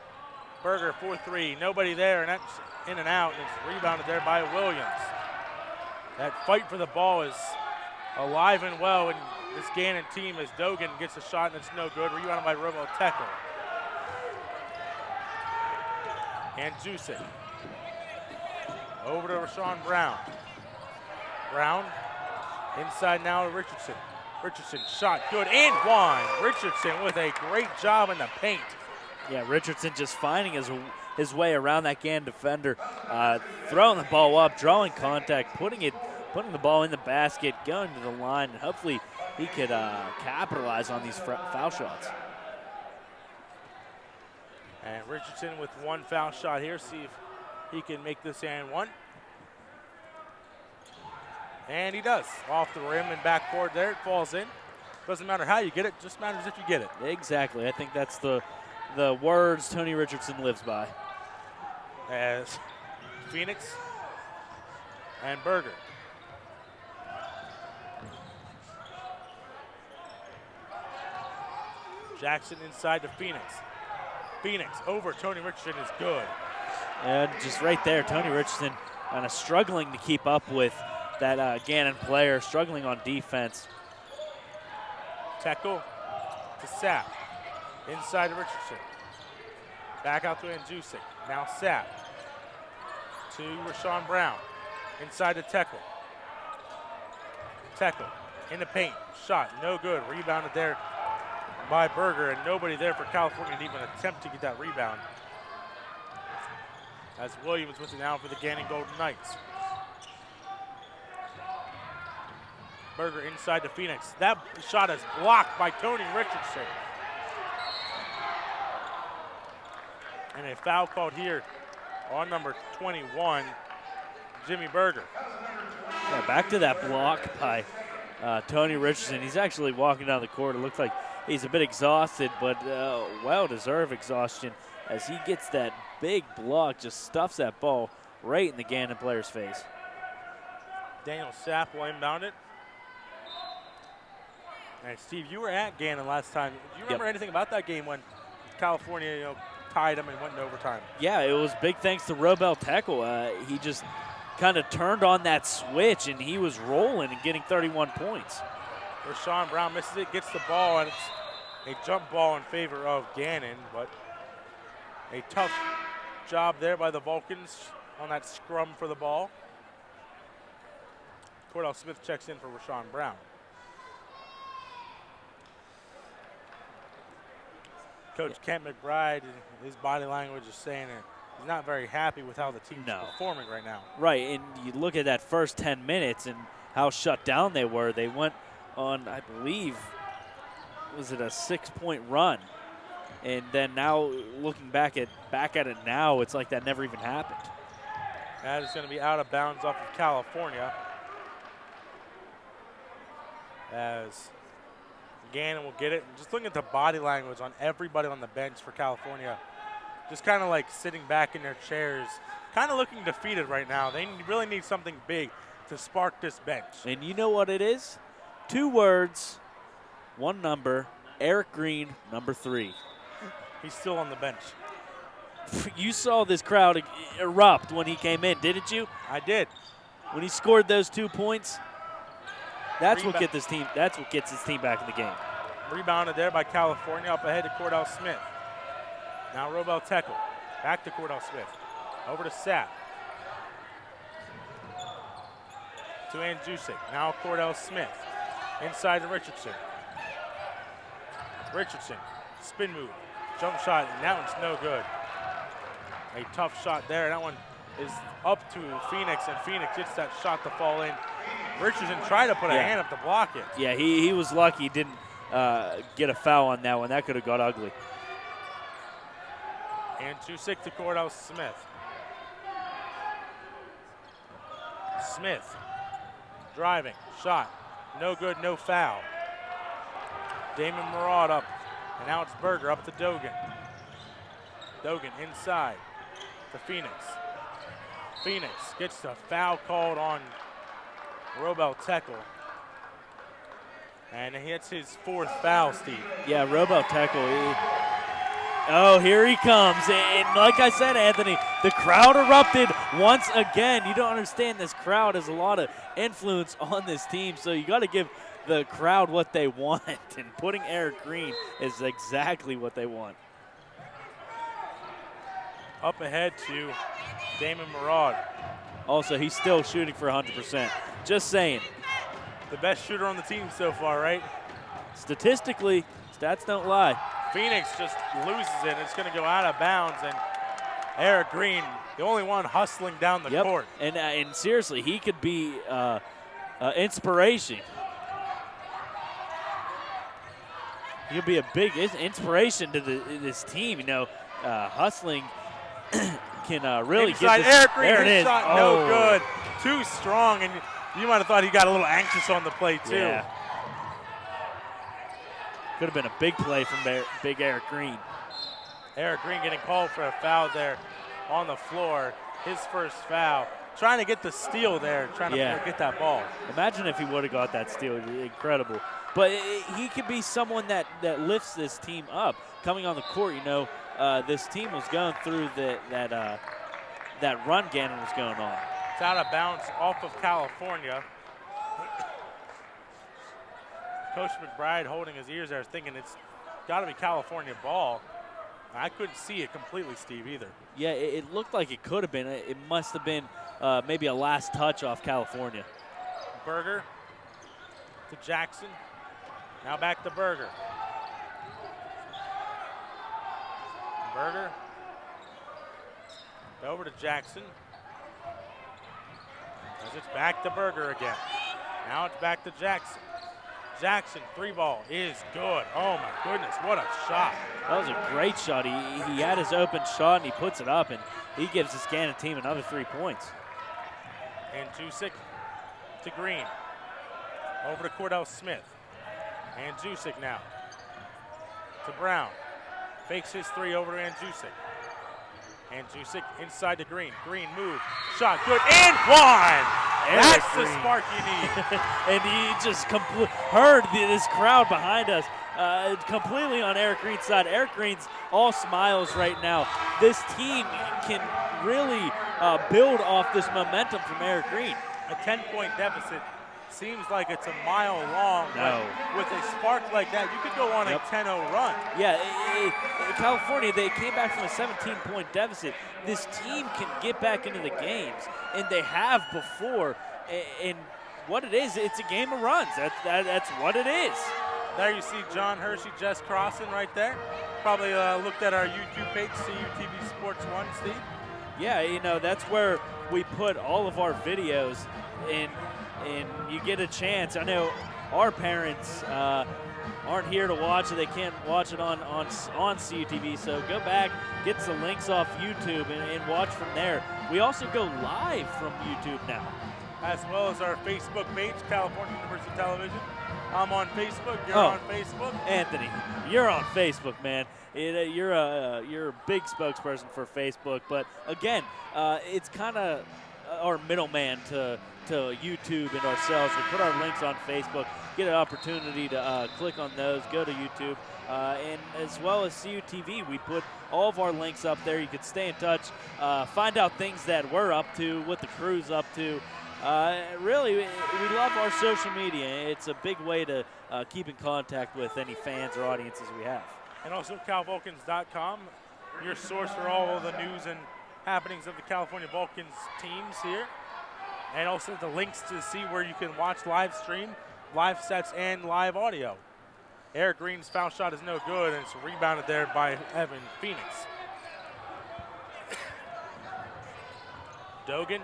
Berger 4-3, nobody there, and that's in and out, and it's rebounded there by Williams. That fight for the ball is alive and well in this Gannon team as Dogan gets a shot and it's no good. Rebounded by Robo Tekel. And Jusek. Over to Rashawn Brown. Brown inside now to Richardson. Richardson shot good and one. Richardson with a great job in the paint. Yeah, Richardson just finding his way around that Gannon defender, throwing the ball up, drawing contact, putting the ball in the basket, going to the line, and hopefully he could capitalize on these foul shots. And Richardson with one foul shot here. See if he can make this and one. And he does. Off the rim and backboard there. It falls in. Doesn't matter how you get it, just matters if you get it. Exactly. I think that's the words Tony Richardson lives by. As Phoenix and Berger. Jackson inside to Phoenix. Phoenix over Tony Richardson is good. And just right there, Tony Richardson kind of struggling to keep up with that Gannon player, struggling on defense. Tekel to Sapp. Inside to Richardson. Back out to Andusik. Now Sapp. To Rashawn Brown. Inside to Tekel. Tekel in the paint. Shot no good. Rebounded there by Berger, and nobody there for California to even attempt to get that rebound. As Williams with it now for the Gannon Golden Knights. Berger inside to Phoenix. That shot is blocked by Tony Richardson. And a foul called here on number 21, Jimmy Berger. Yeah, back to that block by Tony Richardson. He's actually walking down the court. It looks like he's a bit exhausted, but well-deserved exhaustion as he gets that big block, just stuffs that ball right in the Gannon player's face. Daniel Sapp will inbound it. And Steve, you were at Gannon last time. Do you remember anything about that game when California, tied them and went into overtime? Yeah, it was big thanks to Robel Tekel. He just kind of turned on that switch, and he was rolling and getting 31 points. Rashawn Brown misses it, gets the ball, and it's a jump ball in favor of Gannon, but a tough job there by the Vulcans on that scrum for the ball. Cordell Smith checks in for Rashawn Brown. Coach Kent McBride, his body language is saying that he's not very happy with how the team's performing right now. Right, and you look at that first 10 minutes and how shut down they were. They went on, I believe, was it a 6-point run? And then now, looking back at it now, it's like that never even happened. That is going to be out of bounds off of California. As Gannon will get it. And just looking at the body language on everybody on the bench for California, just kind of like sitting back in their chairs, kind of looking defeated right now. They really need something big to spark this bench. And you know what it is? 2 words, 1 number, Eric Green, number 3. He's still on the bench. You saw this crowd erupt when he came in, didn't you? I did. When he scored those 2 points, that's what gets his team back in the game. Rebounded there by California, up ahead to Cordell Smith. Now Robel Tekel. Back to Cordell Smith. Over to Sapp. To Andusik. Now Cordell Smith. Inside to Richardson. Richardson. Spin move. Jump shot, and that one's no good. A tough shot there. That one is up to Phoenix, and Phoenix gets that shot to fall in. Richardson tried to put a hand up to block it. Yeah, he was lucky he didn't get a foul on that one. That could have got ugly. And 2-6 to Cordell Smith. Smith driving, shot, no good, no foul. Damon Murad up, and now it's Berger up to Dogan. Dogan inside to Phoenix. Phoenix gets the foul called on Robel Tekel. And hits his 4th foul, Steve. Yeah, Robel Tekel. Oh, here he comes. And like I said, Anthony, the crowd erupted once again. You don't understand, this crowd has a lot of influence on this team, so you got to give the crowd what they want. And putting Eric Green is exactly what they want. Up ahead to Damon Murad. Also, he's still shooting for 100%. Just saying. The best shooter on the team so far, right? Statistically, stats don't lie. Phoenix just loses it. It's going to go out of bounds, and Eric Green, the only one hustling down the court. And seriously, he could be inspiration. He could be a big inspiration to this team. You know, hustling can really Inside, get this. Eric Green, there it his is. shot, no good. Too strong, and you might have thought he got a little anxious on the play, too. Yeah. Could have been a big play from big Eric Green. Eric Green getting called for a foul there on the floor. His first foul. Trying to get the steal there, trying to get that ball. Imagine if he would have got that steal. It'd be incredible. But he could be someone that lifts this team up. Coming on the court, you know, this team was going through that run Gannon was going on. It's out of bounds off of California. Coach McBride holding his ears there, thinking it's got to be California ball. I couldn't see it completely, Steve, either. Yeah, it looked like it could have been. It must have been maybe a last touch off California. Berger to Jackson. Now back to Berger. Berger. Over to Jackson. As it's back to Berger again. Now it's back to Jackson. Jackson, 3-ball is good. Oh my goodness, what a shot. That was a great shot. He had his open shot and he puts it up, and he gives the Gannon team another 3 points. And Jusic to Green. Over to Cordell Smith. And Jusic now to Brown. Fakes his 3 over to Andjusic. And Jusic inside to Green. Green move. Shot good. And one! That's the spark you need. And he just heard this crowd behind us completely on Eric Green's side. Eric Green's all smiles right now. This team can really build off this momentum from Eric Green. A 10-point deficit seems like it's a mile long. No. But with a spark like that, you could go on a 10-0 run. Yeah, California, they came back from a 17-point deficit. This team can get back into the games, and they have before. And what it is, it's a game of runs. That's what it is. There you see John Hershey just crossing right there. Probably looked at our YouTube page, CUTV Sports 1, Steve. Yeah, you know, that's where we put all of our videos, and you get a chance. I know our parents aren't here to watch it. They can't watch it on CUTV, so go back, get the links off YouTube, and watch from there. We also go live from YouTube now. As well as our Facebook page, California University Television. I'm on Facebook. You're on Facebook. Anthony, you're on Facebook, man. You're a big spokesperson for Facebook. But again, it's kind of our middleman to YouTube and ourselves. We put our links on Facebook, get an opportunity to click on those, go to YouTube, and as well as CUTV. We put all of our links up there. You can stay in touch, find out things that we're up to, what the crew's up to. Really, we love our social media. It's a big way to keep in contact with any fans or audiences we have. And also CalVulcans.com, your source for all of the news and happenings of the California Vulcans teams here. And also the links to see where you can watch live stream, live sets, and live audio. Eric Green's foul shot is no good, and it's rebounded there by Evan Phoenix. Dogan.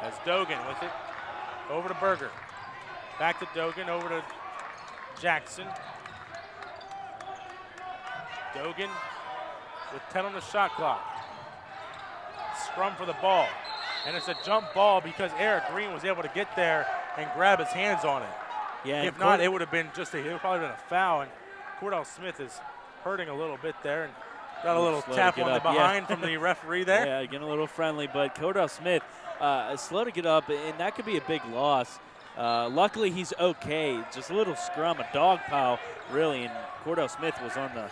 That's Dogan with it. Over to Berger. Back to Dogan, over to Jackson. Dogan with 10 on the shot clock. Scrum for the ball. And it's a jump ball because Eric Green was able to get there and grab his hands on it. Yeah. If not, it would have been it would probably been a foul. And Cordell Smith is hurting a little bit there and got a little tap on the behind from the referee there. Yeah, getting a little friendly, but Cordell Smith, slow to get up, and that could be a big loss. Luckily, he's okay. Just a little scrum, a dog pile, really, and Cordell Smith was on the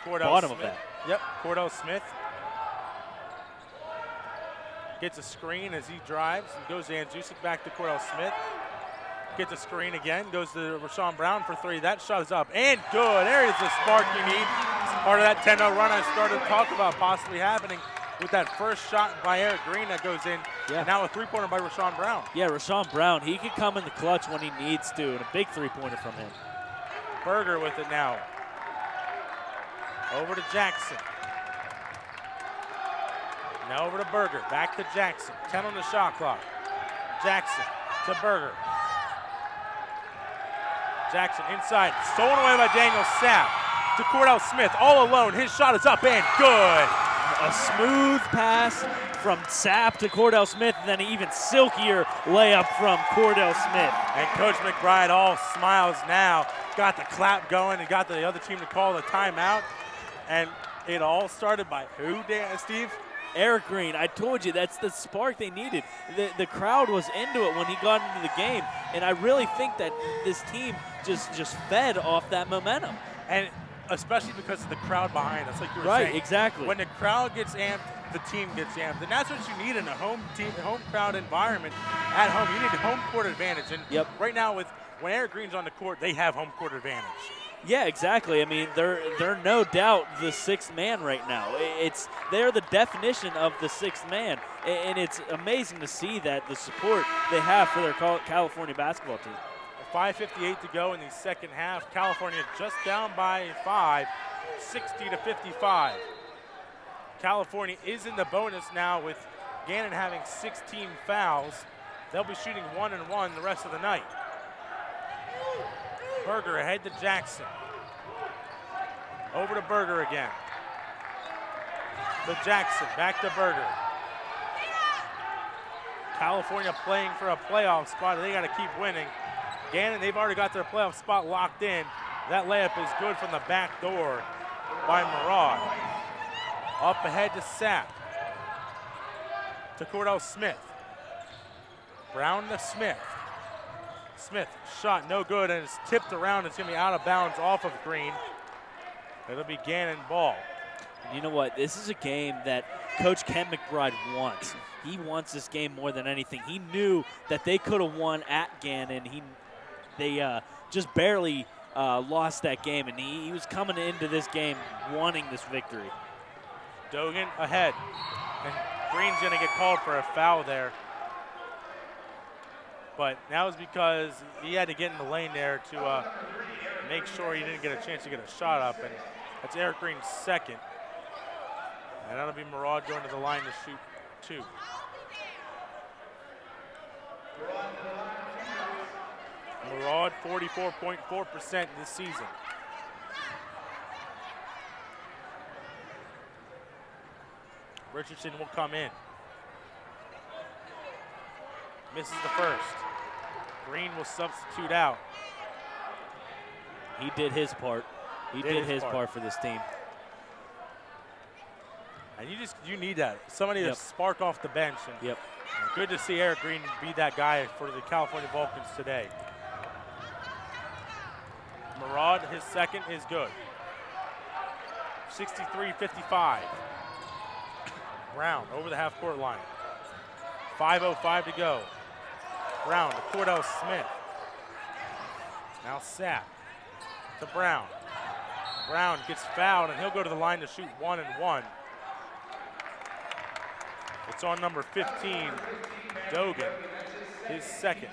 bottom of that. Yep, Cordell Smith gets a screen as he drives. He goes to Andzusic, back to Cordell Smith. Gets a screen again, goes to Rashawn Brown for three. That shot is up and good. There is the spark you need. It's part of that 10-0 run I started to talk about possibly happening with that first shot by Eric Green that goes in. Yeah. And now a three-pointer by Rashawn Brown. Yeah, Rashawn Brown, he can come in the clutch when he needs to, and a big three-pointer from him. Berger with it now. Over to Jackson. Now over to Berger. Back to Jackson. 10 on the shot clock. Jackson to Berger. Jackson inside. Stolen away by Daniel Sapp. To Cordell Smith. All alone. His shot is up and good. A smooth pass from Sapp to Cordell Smith, and then an even silkier layup from Cordell Smith. And Coach McBride all smiles now. Got the clap going and got the other team to call the timeout. And it all started by who, Steve? Eric Green. I told you, that's the spark they needed. The crowd was into it when he got into the game, and I really think that this team just fed off that momentum. And especially because of the crowd behind us, like you were Right, saying. exactly. When the crowd gets amped, the team gets amped. And that's what you need in a home crowd environment. At home, you need home court advantage. And Yep. right now, when Eric Green's on the court, they have home court advantage. Yeah, exactly. I mean, they're no doubt the sixth man right now. They're the definition of the sixth man, and it's amazing to see that the support they have for their California basketball team. 5:58 to go in the second half. California just down by 5, 60-55. California is in the bonus now with Gannon having 16 fouls. They'll be shooting 1-1 the rest of the night. Berger ahead to Jackson. Over to Berger again. To Jackson, back to Berger. California playing for a playoff spot. They got to keep winning. Gannon, they've already got their playoff spot locked in. That layup is good from the back door by Murad. Up ahead to Sapp. To Cordell Smith. Brown to Smith. Smith, shot no good, and it's tipped around. It's going to be out of bounds off of Green. It'll be Gannon ball. And you know what? This is a game that Coach Ken McBride wants. He wants this game more than anything. He knew that they could have won at Gannon. They just barely lost that game, and he was coming into this game wanting this victory. Dogan ahead, and Green's going to get called for a foul there. But that was because he had to get in the lane there to make sure he didn't get a chance to get a shot up, and that's Eric Green's second. And that'll be Murad going to the line to shoot 2. Murad, 44.4% this season. Richardson will come in. Misses the first. Green will substitute out. He did his part. He did his part for this team. And you need that. Somebody to spark off the bench. And Yep. good to see Eric Green be that guy for the California Vulcans today. Murad, his second is good. 63-55. Brown over the half-court line. 5:05 to go. Brown to Cordell Smith. Now Sapp to Brown. Brown gets fouled, and he'll go to the line to shoot 1-1. It's on number 15, Dogan, his second.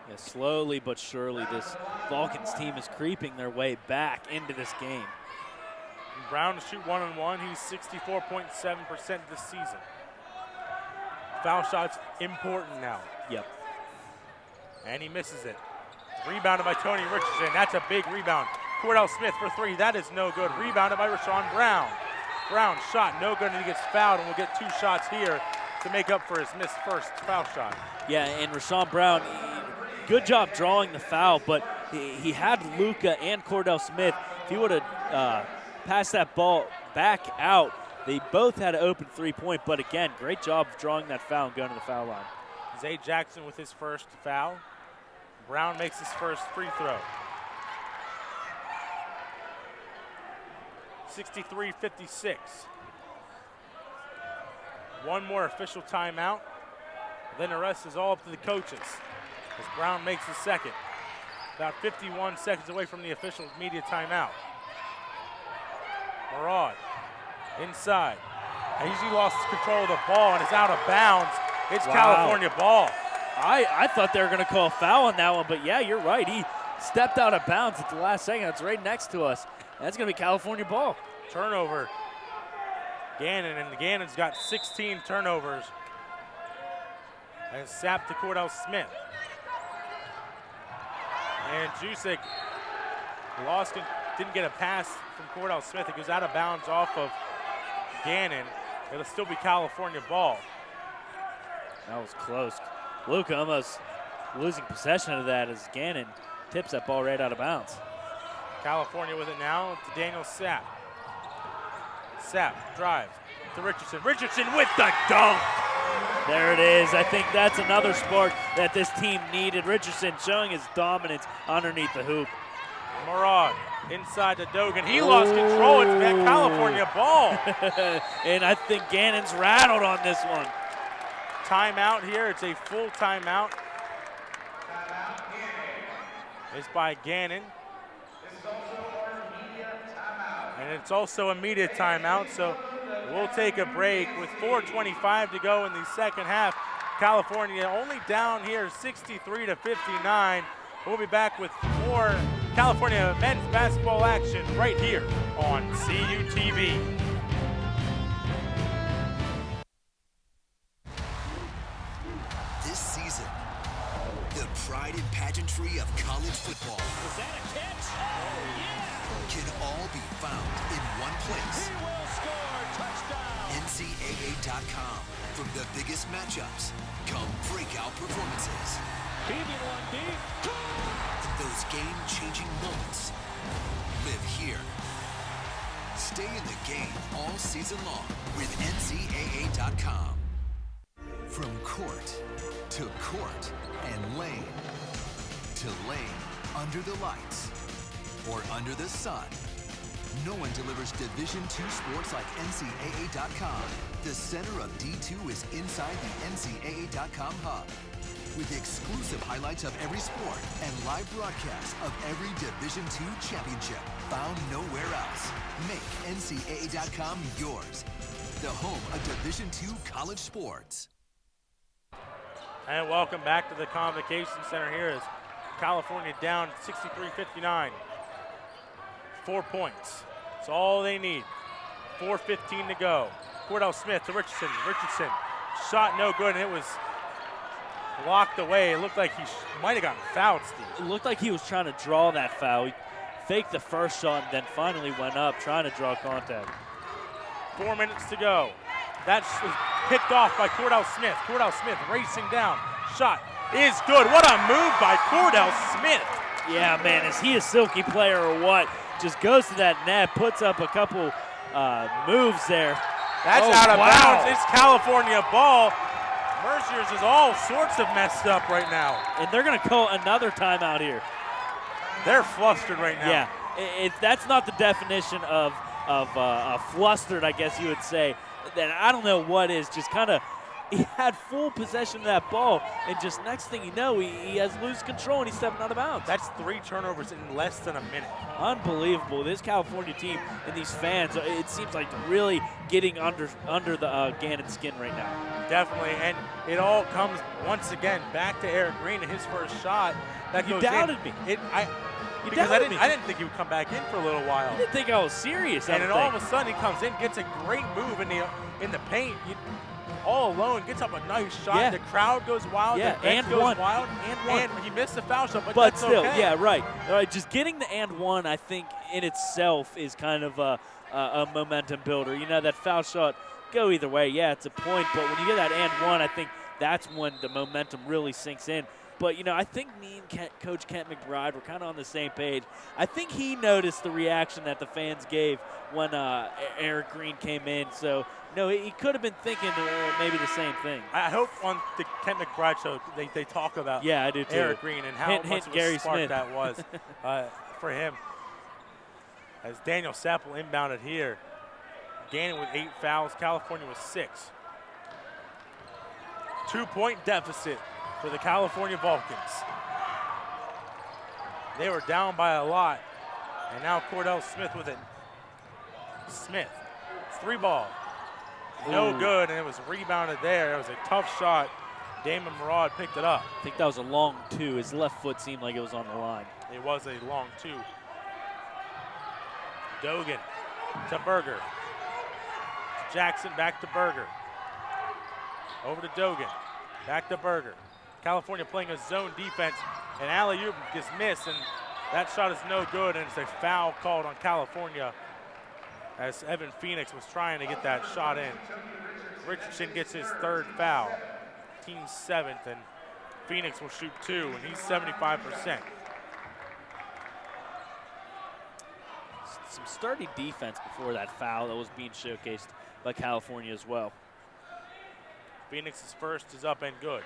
Yeah, slowly but surely, this Vulcans team is creeping their way back into this game. And Brown to shoot 1-1. He's 64.7% this season. Foul shots important now. Yep. And he misses it. Rebounded by Tony Richardson. That's a big rebound. Cordell Smith for 3. That is no good. Rebounded by Rashawn Brown. Brown shot no good, and he gets fouled, and we'll get 2 shots here to make up for his missed first foul shot. Yeah, and Rashawn Brown, good job drawing the foul, but he had Luka and Cordell Smith. If he would have passed that ball back out, They both had an open three-point, but again, great job of drawing that foul and going to the foul line. Zay Jackson with his first foul. Brown makes his first free throw. 63-56. One more official timeout. Then the rest is all up to the coaches as Brown makes his second. About 51 seconds away from the official media timeout. Murad inside. And he lost control of the ball and is out of bounds. It's California ball. I thought they were going to call a foul on that one, but yeah, you're right. He stepped out of bounds at the last second. That's right next to us. That's going to be California ball. Turnover. Gannon, and Gannon's got 16 turnovers. And sapped to Cordell Smith. And Jusic didn't get a pass from Cordell Smith. It goes out of bounds off of Gannon. It'll still be California ball. That was close. Luka almost losing possession of that as Gannon tips that ball right out of bounds. California with it now to Daniel Sapp. Sapp drives to Richardson. Richardson with the dunk. There it is. I think that's another spark that this team needed. Richardson showing his dominance underneath the hoop. Murad inside to Dogan. He lost control. It's that California ball. And I think Gannon's rattled on this one. Timeout here. It's a full timeout. It's by Gannon. And it's also a media timeout, so we'll take a break with 4:25 to go in the second half. California only down here 63-59. We'll be back with more California men's basketball action right here on CUTV. This season, the pride and pageantry of college football. Was that a catch? Oh, yeah! Can all be found in one place. He will score. Touchdown. NCAA.com. From the biggest matchups come breakout performances. Heaving one deep. Those game-changing moments live here. Stay in the game all season long with NCAA.com. From court to court and lane to lane, under the lights or under the sun, no one delivers Division II sports like NCAA.com. The center of D2 is inside the NCAA.com hub, with exclusive highlights of every sport and live broadcasts of every Division II championship found nowhere else. Make NCAA.com yours, the home of Division II college sports. And welcome back to the Convocation Center here as California down 63-59. 4 points. That's all they need. 4:15 to go. Cordell Smith to Richardson. Richardson shot no good, and it was blocked away. It looked like he might have gotten fouled, Steve. It looked like he was trying to draw that foul. He faked the first shot and then finally went up trying to draw contact. 4 minutes to go. That was picked off by Cordell Smith. Cordell Smith racing down. Shot is good. What a move by Cordell Smith. Yeah, man, is he a silky player or what? Just goes to that net, puts up a couple moves there. That's out of bounds. It's California ball. Mercier's is all sorts of messed up right now. And they're going to call another timeout here. They're flustered right now. Yeah, that's not the definition of flustered, I guess you would say. Then I don't know what is. Just kind of, he had full possession of that ball, and just next thing you know, he has loose control and he's stepping out of bounds. That's 3 turnovers in less than a minute. Unbelievable. This California team and these fans, it seems like they're really getting under the Gannon skin right now. Definitely, and it all comes once again back to Eric Green and his first shot. That You goes doubted in. me. Because I didn't think he would come back in for a little while. You didn't think I was serious. And then all of a sudden he comes in, gets a great move in the paint. All alone, gets up a nice shot. Yeah. The crowd goes wild. Yeah, the bench and goes one. wild. And he missed the foul shot, but that's still, okay. yeah, right. All right, just getting the and one, I think, in itself is kind of a momentum builder. You know, that foul shot, go either way. Yeah, it's a point, but when you get that and one, I think that's when the momentum really sinks in. But, I think me and Coach Kent McBride were kind of on the same page. I think he noticed the reaction that the fans gave when Eric Green came in. So, he could have been thinking maybe the same thing. I hope on the Kent McBride show they talk about I do too. Eric Green and how much of a Gary spark Smith. that was for him. As Daniel Sappel inbounded here. Gannon with 8 fouls, California with 6. 2-point deficit for the California Vulcans. They were down by a lot, and now Cordell Smith with it. Smith, 3 ball. No good, and it was rebounded there. It was a tough shot. Damon Murad picked it up. I think that was a long 2. His left foot seemed like it was on the line. It was a long 2. Dogan to Berger. Jackson back to Berger. Over to Dogan. Back to Berger. California playing a zone defense, and alley-oop gets missed, and that shot is no good, and it's a foul called on California as Evan Phoenix was trying to get that shot in. Richardson gets his 3rd foul, team 7th, and Phoenix will shoot 2, and he's 75%. Some sturdy defense before that foul that was being showcased by California as well. Phoenix's first is up and good.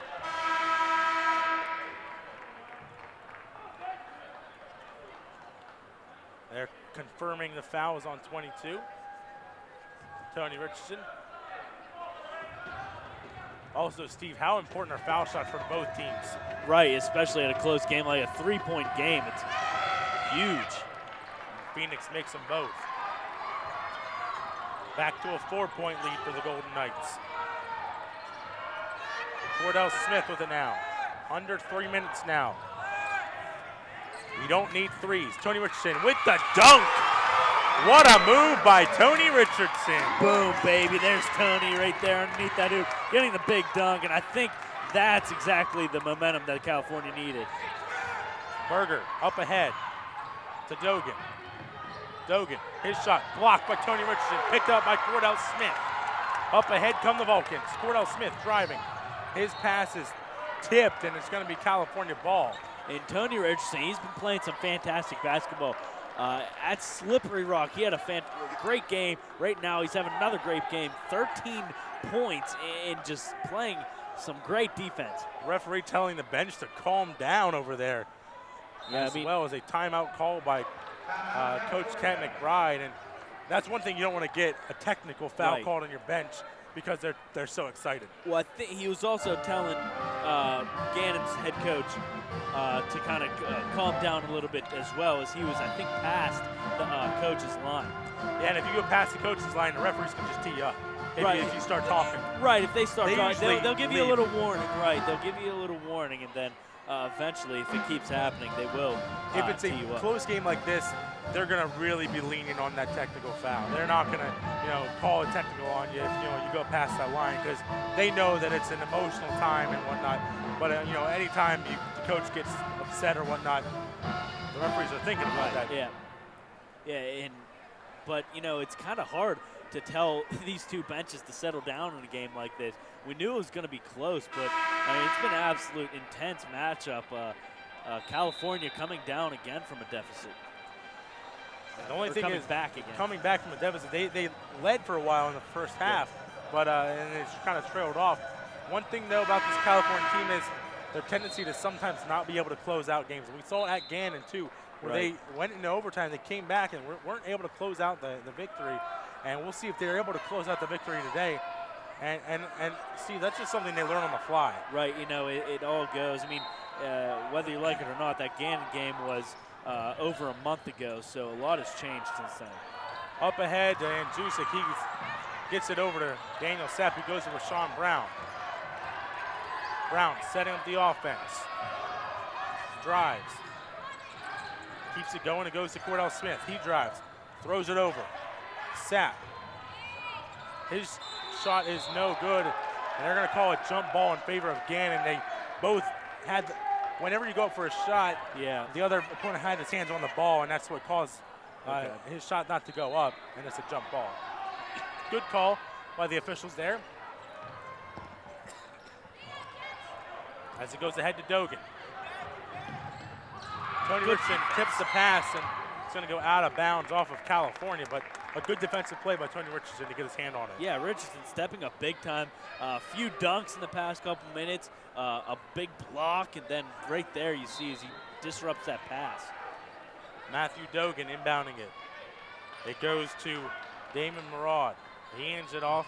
They're confirming the foul is on 22. Tony Richardson. Also, Steve, how important are foul shots for both teams? Right, especially at a close game like a 3-point game. It's huge. Phoenix makes them both. Back to a 4-point lead for the Golden Knights. Cordell Smith with it now. Under 3 minutes now. We don't need threes. Tony Richardson with the dunk. What a move by Tony Richardson. Boom, baby. There's Tony right there underneath that hoop, getting the big dunk, and I think that's exactly the momentum that California needed. Berger up ahead to Dogan. Dogan, his shot blocked by Tony Richardson, picked up by Cordell Smith. Up ahead come the Vulcans. Cordell Smith driving. His pass is tipped, and it's going to be California ball. And Tony Richardson, he's been playing some fantastic basketball at Slippery Rock. He had a great game. Right now, he's having another great game. 13 points and just playing some great defense. Referee telling the bench to calm down over there. Yeah, as well as a timeout call by Coach Kent McBride. And that's one thing you don't want to get, a technical foul called on your bench, because they're so excited. Well, I think he was also telling Gannon's head coach to kind of calm down a little bit as well, as he was, I think, past the coach's line. Yeah, and if you go past the coach's line, the referees can just tee you up if you start talking. Right, if they start talking, they'll give you a leave. little warning. Right, they'll give you a little warning, and then eventually, if it keeps happening, they will if it's tee a you up. close game like this, they're going to really be leaning on that technical foul. They're not going to, call a technical on you if you go past that line, because they know that it's an emotional time and whatnot. But anytime the coach gets upset or whatnot, the referees are thinking about that. Yeah, but it's kind of hard to tell these two benches to settle down in a game like this. We knew it was going to be close, but it's been an absolute intense matchup. California coming down again from a deficit. The only thing is coming back from a deficit. They led for a while in the first half, but and it's kind of trailed off. One thing though about this California team is their tendency to sometimes not be able to close out games. We saw it at Gannon too, where they went into overtime. They came back and weren't able to close out the victory. And we'll see if they're able to close out the victory today. And Steve, that's just something they learn on the fly. Right, it all goes. I mean, whether you like it or not, that Gannon game was over a month ago, so a lot has changed since then. Up ahead, and Jusek, he gets it over to Daniel Sepp, who goes to Rashawn Brown. Brown setting up the offense. Drives. Keeps it going and goes to Cordell Smith. He drives, throws it over. Sapp. His shot is no good, and they're going to call a jump ball in favor of Gannon. They both had, whenever you go up for a shot, the other opponent had his hands on the ball, and that's what caused his shot not to go up, and it's a jump ball. Good call by the officials there. As it goes ahead to Dogan. Tony Richardson tips the pass, and it's going to go out of bounds off of California, but a good defensive play by Tony Richardson to get his hand on it. Yeah, Richardson stepping up big time. A few dunks in the past couple minutes, a big block, and then right there you see as he disrupts that pass. Matthew Dogan inbounding it. It goes to Damon Murad. He hands it off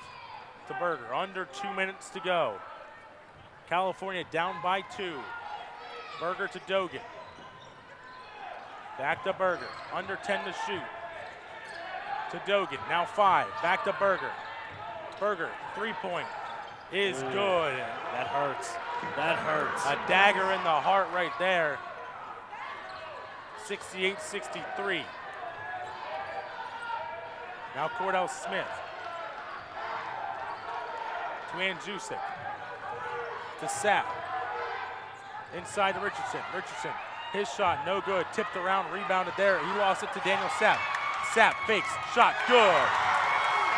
to Berger. Under 2 minutes to go. California down by 2. Berger to Dogan. Back to Berger. Under 10 to shoot. To Dogan. Now 5. Back to Berger. Berger, 3-point is good. That hurts. That hurts. A dagger in the heart right there. 68-63. Now Cordell Smith. To Andrzejczyk. To Sapp. Inside to Richardson. Richardson, his shot no good. Tipped around, rebounded there. He lost it to Daniel Sapp. Sapp fakes, shot good.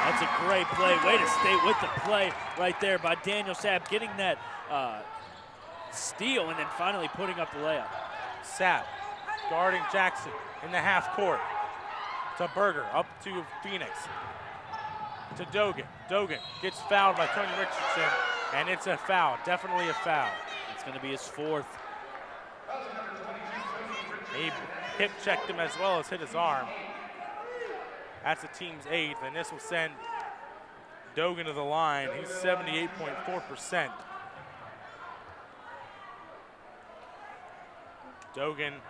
That's a great play. Way to stay with the play right there by Daniel Sapp, getting that steal and then finally putting up the layup. Sapp guarding Jackson in the half court. To Berger, up to Phoenix. To Dogan. Dogan gets fouled by Tony Richardson, and it's a foul, definitely a foul. It's going to be his 4th. He hip checked him as well as hit his arm. That's the team's 8th, and this will send Dogan to the line. He's 78.4%. Dogan,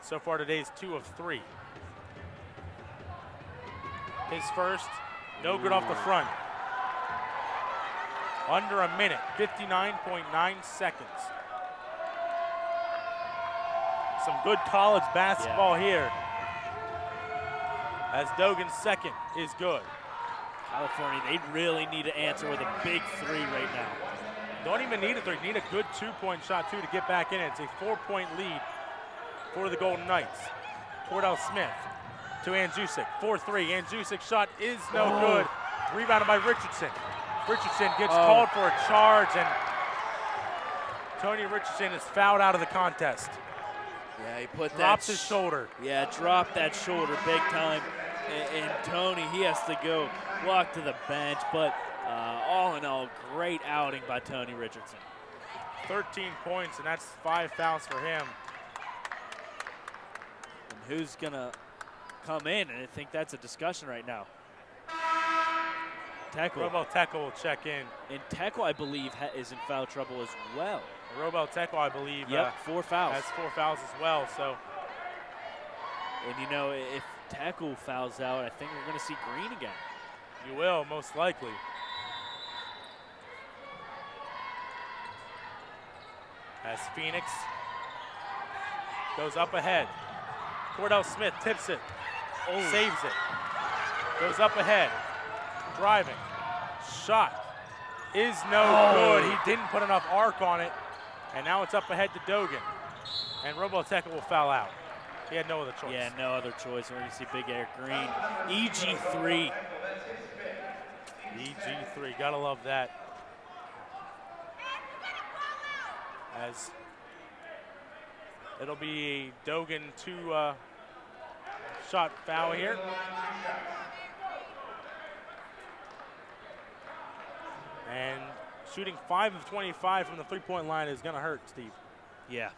so far today, is 2 of 3. His first, no good off the front. Under a minute, 59.9 seconds. Some good college basketball here. As Dogan's second is good. California, they really need to answer with a big 3 right now. Don't even need a 3, need a good 2-point shot too to get back in it. It's a 4-point lead for the Golden Knights. Cordell Smith to Andrzejczyk, 4-3. Andrzejczyk's shot is no good. Rebounded by Richardson. Richardson gets called for a charge, and Tony Richardson is fouled out of the contest. Yeah, he put drops his shoulder. Yeah, dropped that shoulder big time. And Tony, he has to go walk to the bench. But all in all, great outing by Tony Richardson. 13 points, and that's 5 fouls for him. And who's going to come in? And I think that's a discussion right now. Tekel. Robel Tekel will check in. And Tekel, I believe, is in foul trouble as well. Robel Tekel, I believe, 4 fouls. has 4 fouls as well. So, and you know, if Tekel fouls out, I think we're going to see green again. You will, most likely. As Phoenix goes up ahead. Cordell Smith tips it, saves it, goes up ahead, driving, shot is no good. He didn't put enough arc on it, and now it's up ahead to Dogan. And Robel Tekel will foul out. He had no other choice. Yeah, no other choice. We're going to see Big Eric Green. EG3. EG3, gotta love that. As it'll be a Dogan 2-shot foul here. And shooting 5 of 25 from the 3-point line is gonna hurt, Steve. Yeah.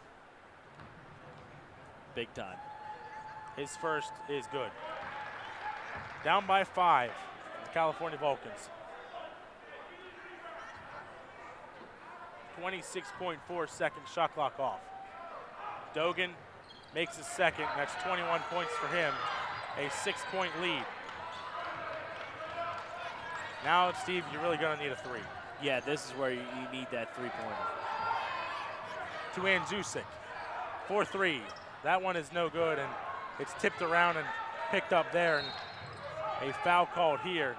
Big time. His first is good. Down by 5, the California Vulcans. 26.4 seconds shot clock off. Dogan makes his second. That's 21 points for him. A 6-point lead. Now, Steve, you're really going to need a 3. Yeah, this is where you need that 3-pointer. To Andrzejczyk. 4-3. That one is no good, and it's tipped around and picked up there, and a foul called here.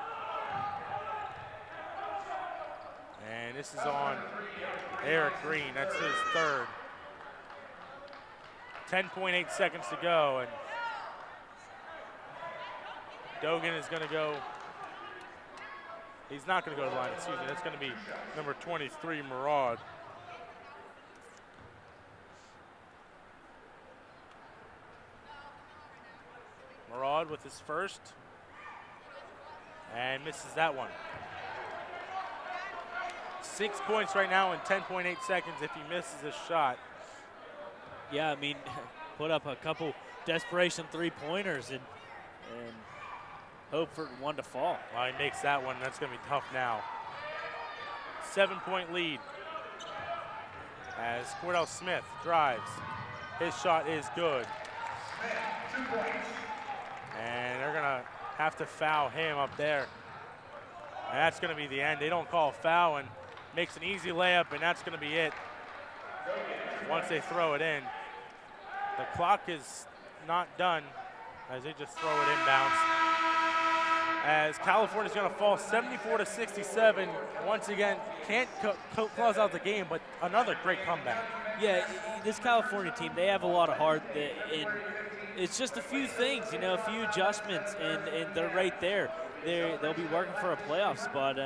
And this is on Eric Green. That's his third. 10.8 seconds to go, and Dogan is going to go. He's not going to go to the line, excuse me. That's going to be number 23, Murad. Claude with his first. And misses that one. 6 points right now in 10.8 seconds if he misses a shot. Yeah, I mean, put up a couple desperation three-pointers and hope for one to fall. Well, he makes that one. That's going to be tough now. 7-point lead as Cordell Smith drives. His shot is good. And they're going to have to foul him up there. And that's going to be the end. They don't call a foul and makes an easy layup, and that's going to be it once they throw it in. The clock is not done as they just throw it inbounds. As California's going to fall 74-67. Once again, can't close out the game, but another great comeback. Yeah, this California team, they have a lot of heart, and it's just a few things, you know, a few adjustments, and they're right there. They'll be working for a playoff spot.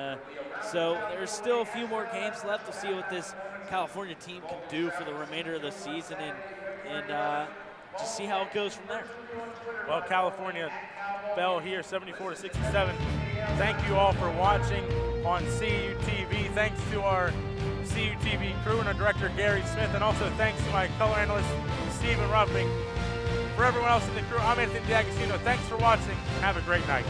So there's still a few more games left to see what this California team can do for the remainder of the season, and just see how it goes from there. Well, California fell here 74-67. Thank you all for watching on CUTV. Thanks to our CUTV crew and our director, Gary Smith, and also thanks to my color analyst, Stephen Ruffing. For everyone else in the crew, I'm Anthony D'Agostino. Thanks for watching. Have a great night.